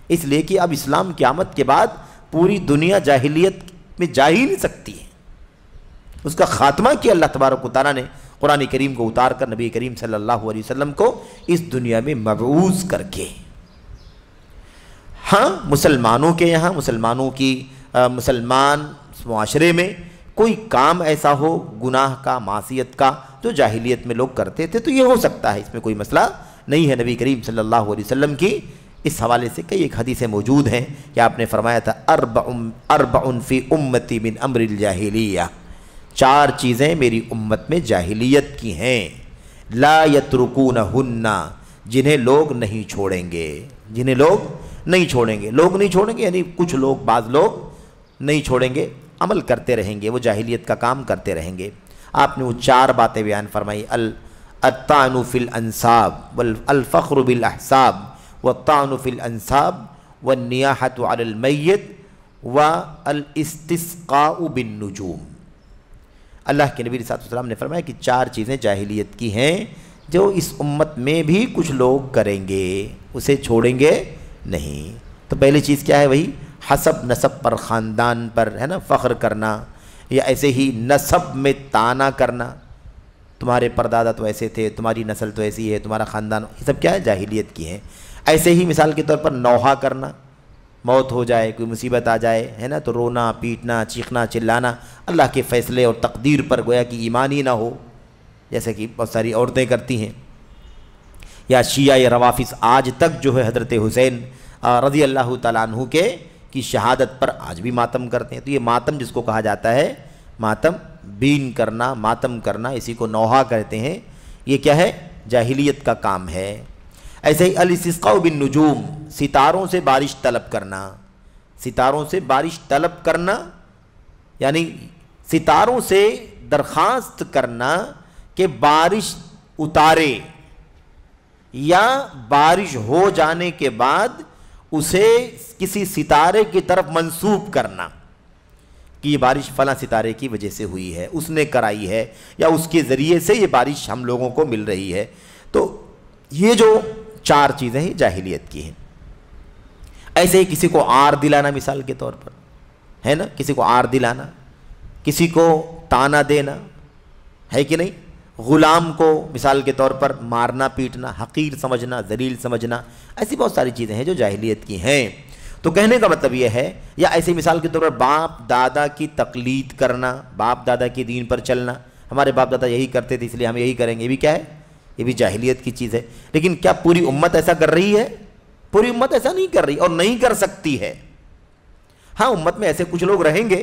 اس لیے کہ اب اسلام کی آمد کے بعد پوری دنیا جاہلیت میں جا ہی نہیں سکتی ہے. اس کا خاتمہ کیا اللہ تبارک و تعالیٰ نے قرآن کریم کو اتار کر نبی کریم صلی اللہ علیہ وسلم کو اس دنیا میں مبعوث کر کے. ہاں، مسلمانوں کے یہاں، مسلمان معاشرے میں کوئی کام ایسا ہو گناہ کا، معصیت کا، جو جاہلیت میں لوگ کرتے تھے تو یہ ہو سکتا ہے، اس میں کوئی مسئلہ نہیں ہے. نبی کریم صلی اللہ علیہ وسلم کی اس حوالے سے کئی ایک حدیثیں موجود ہیں کہ آپ نے فرمایا تھا اربع فی امتی من امر الجاہلیہ، 4 چیزیں میری امت میں جاہلیت کی ہیں، لا یترکونہن، جنہیں لوگ نہیں چھوڑیں گے. لوگ نہیں چھوڑیں گے یعنی کچھ لوگ، بعض لوگ نہیں چھوڑیں گے، عمل کرتے رہیں گے، وہ جاہلیت کا کام کرتے رہیں گے. آپ نے وہ 4 باتیں بیان فرمائی، الطعن فی الانساب والفخر بالاحساب والطعن فی الانساب والنیاحۃ علی المیت والاستسقاء بالنجوم. اللہ کے نبی صلی اللہ علیہ وسلم نے فرمایا کہ 4 چیزیں جاہلیت کی ہیں جو اس امت میں بھی کچھ لوگ کریں گے، اسے چھوڑیں گے نہیں. تو پہلی چیز کیا ہے؟ وہی حسب نسب پر، خاندان پر ہے نا فخر کرنا، یا ایسے ہی نسب میں تانا کرنا، تمہارے پردادا تو ایسے تھے، تمہاری نسل تو ایسی ہے، تمہارا خاندان، یہ سب کیا ہے؟ جاہلیت کی ہیں. ایسے ہی مثال کے طور پر نوحہ کرنا، موت ہو جائے، کوئی مصیبت آ جائے، ہے نا، تو رونا پیٹنا چیخنا چلانا اللہ کے فیصلے اور تقدیر پر گویا کہ ایمان ہی نہ ہو، جیسے کہ بہت ساری عورتیں کرتی ہیں. یا شیعہ یا روافظ آج تک جو ہے حضرت حسین رضی اللہ تعالیٰ عنہ کی شہادت پر آج بھی ماتم کرتے ہیں. تو یہ ماتم جس کو کہا جاتا ہے ماتم بین کرنا، ماتم کرنا، اسی کو نوحہ کہتے ہیں. یہ کیا ہے؟ جاہلیت کا کام ہے. ایسے ہی الاستسقاء بالنجوم، ستاروں سے بارش طلب کرنا. ستاروں سے بارش طلب کرنا یعنی ستاروں سے درخواست کرنا کہ بارش اتارے، یا بارش ہو جانے کے بعد اسے کسی ستارے کی طرف منسوب کرنا کہ یہ بارش فلاں ستارے کی وجہ سے ہوئی ہے، اس نے کرائی ہے، یا اس کے ذریعے سے یہ بارش ہم لوگوں کو مل رہی ہے. تو یہ جو 4 چیزیں ہیں جاہلیت کی ہیں. ایسے ہی کسی کو عار دلانا، مثال کے طور پر ہے نا، کسی کو عار دلانا، کسی کو تانا دینا، ہے کہ نہیں، غلام کو مثال کے طور پر مارنا پیٹنا، حقیر سمجھنا، ذلیل سمجھنا، ایسی بہت ساری چیزیں ہیں جو جاہلیت کی ہیں. تو کہنے کا مطلب یہ ہے، یا ایسی مثال کے طور پر باپ دادا کی تقلید کرنا، باپ دادا کے دین پر چلنا. ہمارے باپ دادا یہی کرتے تھے اس لیے ہم یہی کریں گے، یہ بھی کیا ہے؟ یہ بھی جاہلیت کی چیز ہے. لیکن کیا پوری امت ایسا کر رہی ہے؟ پوری امت ایسا نہیں کر رہی اور نہیں کر سکتی ہے. ہاں، امت میں ایسے کچھ لوگ رہیں گے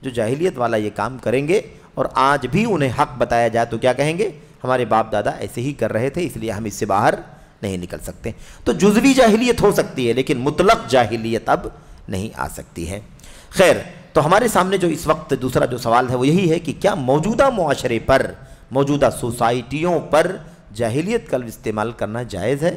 جو جاہلیت والا یہ کام کریں گے، اور آج بھی انہیں حق بتایا جائے تو کیا کہیں گے؟ ہمارے باپ دادا ایسے ہی کر رہے تھے اس لیے ہم اس سے باہر نہیں نکل سکتے. تو جزوی جاہلیت ہو سکتی ہے لیکن مطلق جاہلیت اب نہیں آ سکتی ہے. خیر، تو ہمارے سامنے جو اس وقت دوسرا جو سوال ہے وہ یہی ہے کہ کیا موجودہ معاشرے پر، موجودہ سوسائٹیوں پر جاہلیت کا استعمال کرنا جائز ہے؟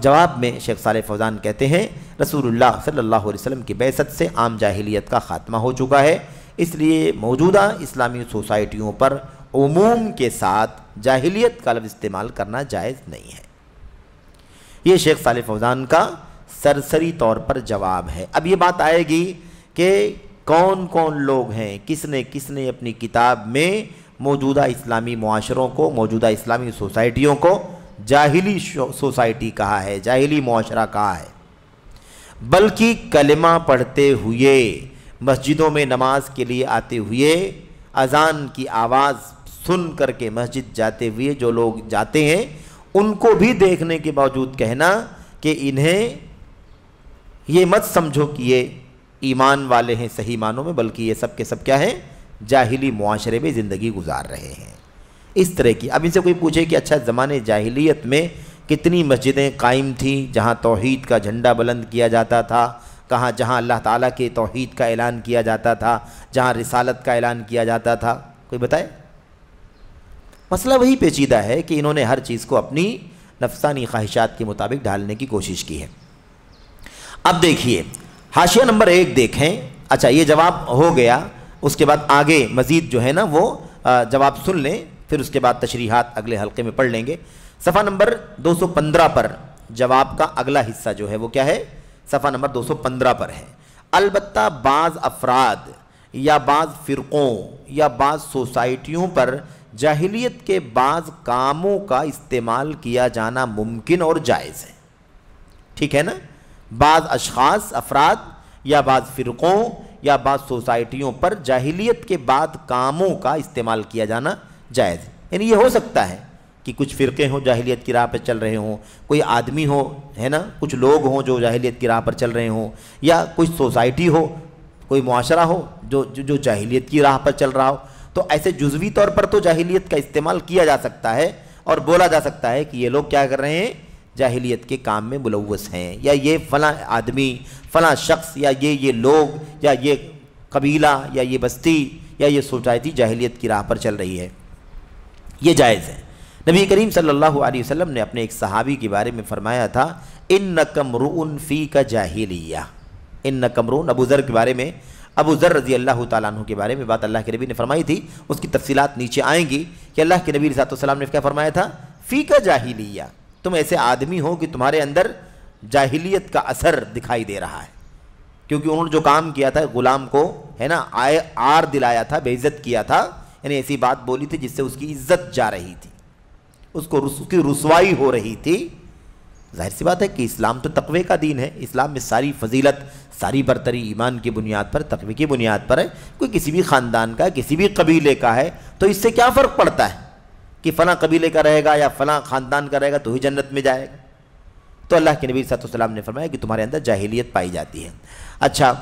جواب میں شیخ صالح فوزان کہتے ہیں رسول اللہ صلی اللہ علیہ وسلم کی بعثت سے عام جاہلیت کا خاتمہ ہو چکا ہے، اس لیے موجودہ اسلامی سوسائٹیوں پر عموم کے ساتھ جاہلیت کا لفظ استعمال کرنا جائز نہیں ہے. یہ شیخ صالح فوزان کا سرسری طور پر جواب ہے. اب یہ بات آئے گی کہ کون کون لوگ ہیں، کس نے اپنی کتاب میں موجودہ اسلامی معاشروں کو، موجودہ اسلامی سوسائٹیوں کو جاہلی سوسائٹی کہا ہے، جاہلی معاشرہ کہا ہے. بلکہ کلمہ پڑھتے ہوئے، مسجدوں میں نماز کے لیے آتے ہوئے، اذان کی آواز سن کر کے مسجد جاتے ہوئے جو لوگ جاتے ہیں ان کو بھی دیکھنے کے باوجود کہنا کہ انہیں یہ مت سمجھو کہ یہ ایمان والے ہیں صحیح معنوں میں، بلکہ یہ سب کے سب کیا ہیں؟ جاہلی معاشرے میں زندگی گزار رہے ہیں. اس طرح کی. اب ان سے کوئی پوچھے کہ اچھا زمانے جاہلیت میں کتنی مسجدیں قائم تھیں جہاں توحید کا جھنڈا بلند کیا جاتا تھا، جہاں اللہ تعالیٰ کے توحید کا اعلان کیا جاتا تھا، جہاں رسالت کا اعلان کیا جاتا تھا؟ کوئی بتائے؟ مسئلہ وہی پیچیدہ ہے کہ انہوں نے ہر چیز کو اپنی نفسانی خواہشات کے مطابق ڈالنے کی کوشش کی ہے. اب دیکھیے حاشیہ نمبر 1 دیکھیں. اچھا، یہ جواب ہو گیا. اس کے بعد آگے مزید جو ہے نا وہ جواب سن لیں، پھر اس کے بعد تشریحات اگلے حلقے میں پڑھ لیں گے. صفحہ نمبر 215 پر جواب کا اگلا حصہ جو ہے وہ کیا ہے؟ صفحہ نمبر 215 پر ہے. البتہ بعض افراد یا بعض فرقوں یا بعض سوسائٹیوں پر جاہلیت کے بعض کاموں کا استعمال کیا جانا ممکن اور جائز ہے. ٹھیک ہے نا؟ بعض اشخاص، افراد یا بعض فرقوں یا بعض سوسائٹیوں پر جاہلیت کے بعد کاموں کا استعمال کیا جانا جائز. یعنی یہ ہو سکتا ہے کہ کچھ فرقے ہوں جاہلیت کی راہ پر چل رہے ہوں، کوئی آدمی ہو، ہے نا، کچھ لوگ ہوں جو جاہلیت کی راہ پر چل رہے ہوں، یا کچھ سوسائٹی ہو، کوئی معاشرہ ہو جو جاہلیت کی راہ پر چل رہا ہو. تو ایسے جزوی طور پر تو جاہلیت کا استعمال کیا جا سکتا ہے اور بولا جا سکتا ہے کہ یہ لوگ کیا کر رہے ہیں؟ جاہلیت کے کام میں ملوث ہیں، یا یہ فلاں آدمی، فلاں شخص، یا یہ لوگ، یا یہ قبیلہ، یا یہ بستی، یا یہ سوسائٹی جاہلیت کی راہ پر چل رہی ہے. یہ جائز ہے. نبی کریم صلی اللہ علیہ وسلم نے اپنے ایک صحابی کے بارے میں فرمایا تھا اِنَّكَ امْرُؤٌ فِيكَ جَاهِلِيَّةٌ. اِنَّكَ امْرُؤٌ، ابو ذر کے بارے میں، ابو ذر رضی اللہ تعالیٰ عنہ کے بارے میں بات اللہ کے نبی نے فرمائی تھی. اس کی تفصیلات نیچے آئیں گی کہ اللہ کے نبی صلی اللہ علیہ وسلم نے کیا فرمایا تھا؟ فِيكَ جَاهِلِيَّةٌ. تم ایسے آدمی ہو کہ تمہارے اندر جاہلیت کا اثر دکھائی دے رہا ہے. کیونکہ انہوں نے جو کام کیا تھا، غلام کو ہے نا عار دلایا تھا، بے عزت کیا تھا، یعنی ایسی بات بولی تھی جس سے اس کی عزت جا رہی تھی، اس کی رسوائی ہو رہی تھی. ظاہر سی بات ہے کہ اسلام تو تقوی کا دین ہے، اسلام میں ساری فضیلت، ساری برتری ایمان کی بنیاد پر، تقوی کی بنیاد پر ہے۔ کوئی کسی بھی خاندان کا، کسی بھی قبیلے کا ہے تو اس سے کیا فرق پڑتا ہے کہ فلاں قبیلے کا رہے گا یا فلاں خاندان کا رہے گا تو ہی جنت میں جائے گا؟ تو اللہ کے نبی صلی اللہ علیہ وسلم نے فرمایا کہ تمہارے اندر جاہلیت پائی جاتی ہے۔ اچھا،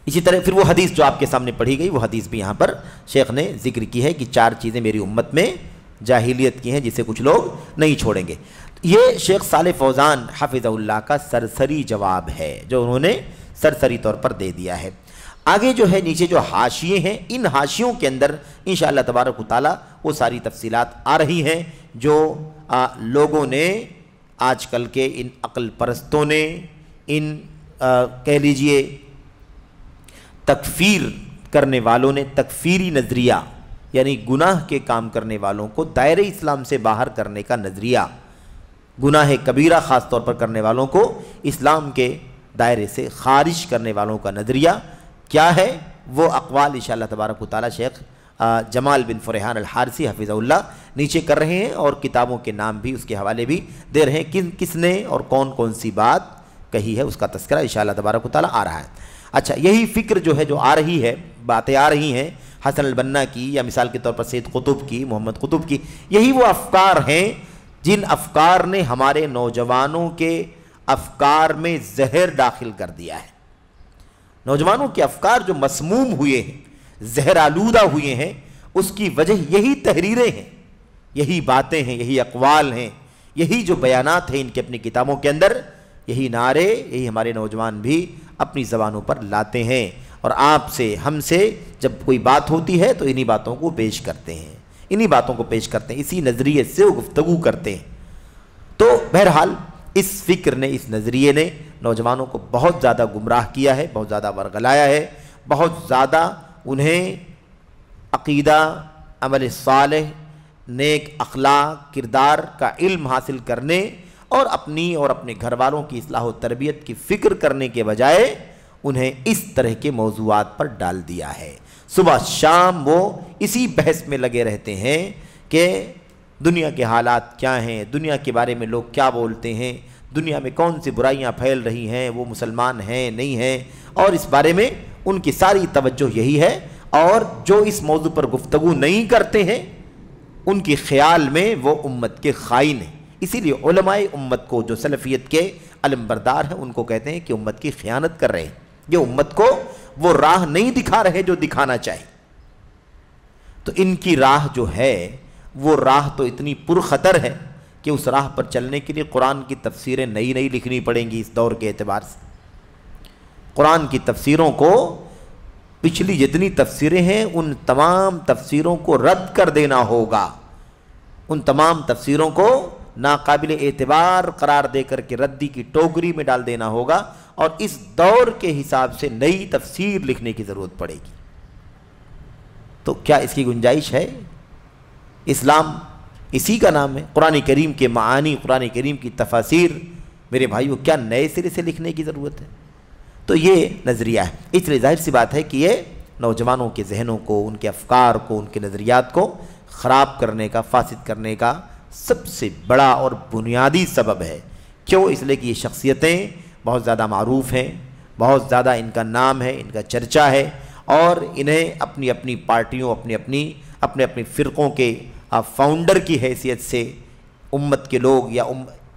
اسی طرح پھر وہ حدیث جو آپ کے سامنے پڑھی گئی، وہ حدیث بھی یہاں پر شیخ نے ذکر کی ہے کہ 4 چیزیں میری امت میں جاہلیت کی ہیں جسے کچھ لوگ نہیں چھوڑیں گے۔ یہ شیخ صالح فوزان حفظہ اللہ کا سرسری جواب ہے جو انہوں نے سرسری طور پر دے دیا ہے۔ آگے جو ہے نیچے جو حاشیے ہیں، ان حاشیوں کے اندر انشاءاللہ تبارک و تعالی وہ ساری تفصیلات آ رہی ہیں جو لوگوں نے آج کل کے ان عقل پرستوں نے، ان کہہ لیجئے تکفیر کرنے والوں نے، تکفیری نظریہ یعنی گناہ کے کام کرنے والوں کو دائرہ اسلام سے باہر کرنے کا نظریہ، گناہ کبیرہ خاص طور پر کرنے والوں کو اسلام کے دائرے سے خارج کرنے والوں کا نظریہ کیا ہے، وہ اقوال انشاءاللہ تبارک و تعالی شیخ جمال بن فرحان الحارثی حفظہ اللہ نیچے کر رہے ہیں، اور کتابوں کے نام بھی اس کے حوالے بھی دے رہے ہیں، کس نے اور کون کون سی بات کہی ہے اس کا تذکرہ انشاءاللہ تبارک و تعالی آ رہا ہے۔ اچھا، یہی فکر جو ہے جو آ رہی ہے، باتیں آ رہی ہیں حسن البنا کی یا مثال کے طور پر سید قطب کی، محمد قطب کی، یہی وہ افکار ہیں جن افکار نے ہمارے نوجوانوں کے افکار میں زہر داخل کر دیا ہے۔ نوجوانوں کے افکار جو مسموم ہوئے ہیں، زہر آلودہ ہوئے ہیں، اس کی وجہ یہی تحریریں ہیں، یہی باتیں ہیں، یہی اقوال ہیں، یہی جو بیانات ہیں ان کے اپنی کتابوں کے اندر، یہی نعرے، یہی ہمارے نوجوان بھی اپنی زبانوں پر لاتے ہیں، اور آپ سے، ہم سے جب کوئی بات ہوتی ہے تو انہی باتوں کو پیش کرتے ہیں، انہی باتوں کو پیش کرتے ہیں، اسی نظریے سے وہ گفتگو کرتے ہیں۔ تو بہرحال اس فکر نے، اس نظریے نے نوجوانوں کو بہت زیادہ گمراہ کیا ہے، بہت زیادہ ورغلایا ہے، بہت زیادہ انہیں عقیدہ، عمل صالح، نیک اخلاق، کردار کا علم حاصل کرنے اور اپنی اور اپنے گھر والوں کی اصلاح و تربیت کی فکر کرنے کے بجائے انہیں اس طرح کے موضوعات پر ڈال دیا ہے۔ صبح شام وہ اسی بحث میں لگے رہتے ہیں کہ دنیا کے حالات کیا ہیں، دنیا کے بارے میں لوگ کیا بولتے ہیں، دنیا میں کون سی برائیاں پھیل رہی ہیں، وہ مسلمان ہیں نہیں ہیں، اور اس بارے میں ان کی ساری توجہ یہی ہے، اور جو اس موضوع پر گفتگو نہیں کرتے ہیں ان کی خیال میں وہ امت کے خائن ہیں۔ اسی لیے علماء امت کو، جو سلفیت کے علمبردار ہیں، ان کو کہتے ہیں کہ امت کی خیانت کر رہے ہیں، یہ امت کو وہ راہ نہیں دکھا رہے جو دکھانا چاہیے۔ تو ان کی راہ جو ہے وہ راہ تو اتنی پرخطر ہے کہ اس راہ پر چلنے کے لیے قرآن کی تفسیریں نئی نئی لکھنی پڑیں گی۔ اس دور کے اعتبار سے قرآن کی تفسیروں کو، پچھلی جتنی تفسیریں ہیں ان تمام تفسیروں کو رد کر دینا ہوگا، ان تمام تفسیروں کو ناقابل اعتبار قرار دے کر کے ردی کی ٹوکری میں ڈال دینا ہوگا، اور اس دور کے حساب سے نئی تفسیر لکھنے کی ضرورت پڑے گی۔ تو کیا اس کی گنجائش ہے؟ اسلام اسی کا نام ہے، قرآن کریم کے معانی، قرآن کریم کی تفاسیر، میرے بھائیو کیا نئے سرے سے لکھنے کی ضرورت ہے؟ تو یہ نظریہ ہے۔ اس لیے ظاہر سی بات ہے کہ یہ نوجوانوں کے ذہنوں کو، ان کے افکار کو، ان کے نظریات کو خراب کرنے کا، فاسد کرنے کا سب سے بڑا اور بنیادی سبب ہے۔ کیوں؟ اس لیے کہ یہ شخصیتیں بہت زیادہ معروف ہیں، بہت زیادہ ان کا نام ہے، ان کا چرچا ہے، اور انہیں اپنی اپنی پارٹیوں، اپنے اپنے فرقوں کے فاؤنڈر کی حیثیت سے امت کے لوگ یا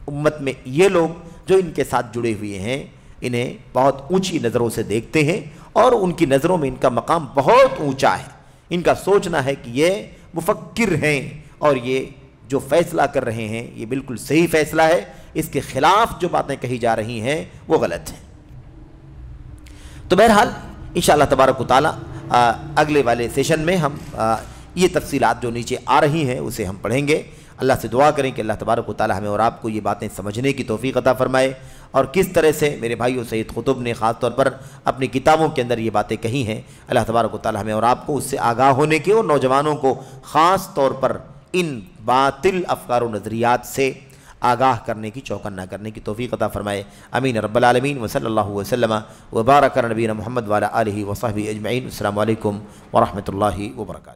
امت میں یہ لوگ جو ان کے ساتھ جڑے ہوئے ہیں انہیں بہت اونچی نظروں سے دیکھتے ہیں، اور ان کی نظروں میں ان کا مقام بہت اونچا ہے۔ ان کا سوچنا ہے کہ یہ مفکر ہیں اور یہ جو فیصلہ کر رہے ہیں یہ بالکل صحیح فیصلہ ہے، اس کے خلاف جو باتیں کہی جا رہی ہیں وہ غلط ہیں۔ تو بہرحال انشاءاللہ تبارک و تعالی اگلے والے سیشن میں ہم یہ تفصیلات جو نیچے آ رہی ہیں اسے ہم پڑھیں گے۔ اللہ سے دعا کریں کہ اللہ تبارک و تعالی ہمیں اور آپ کو یہ باتیں سمجھنے کی توفیق عطا فرمائے، اور کس طرح سے میرے بھائیو سید قطب نے خاص طور پر اپنی کتابوں کے اندر یہ باتیں کہی ہیں، اللہ تبارک و تعالی ہمیں اور آپ کو اس سے آگاہ ہونے کے، اور نوجوانوں کو خاص طور پر ان باطل افکار و نظریات سے آگاہ کرنے کی، چوکنا کرنے کی توفیق عطا فرمائے۔ امین رب العالمین، وصلی اللہ وسلم وبارک علی نبینا محمد وعلی آلہ وصحبہ اجمعین۔ السلام علیکم ورحمۃ اللہ وبرکاتہ۔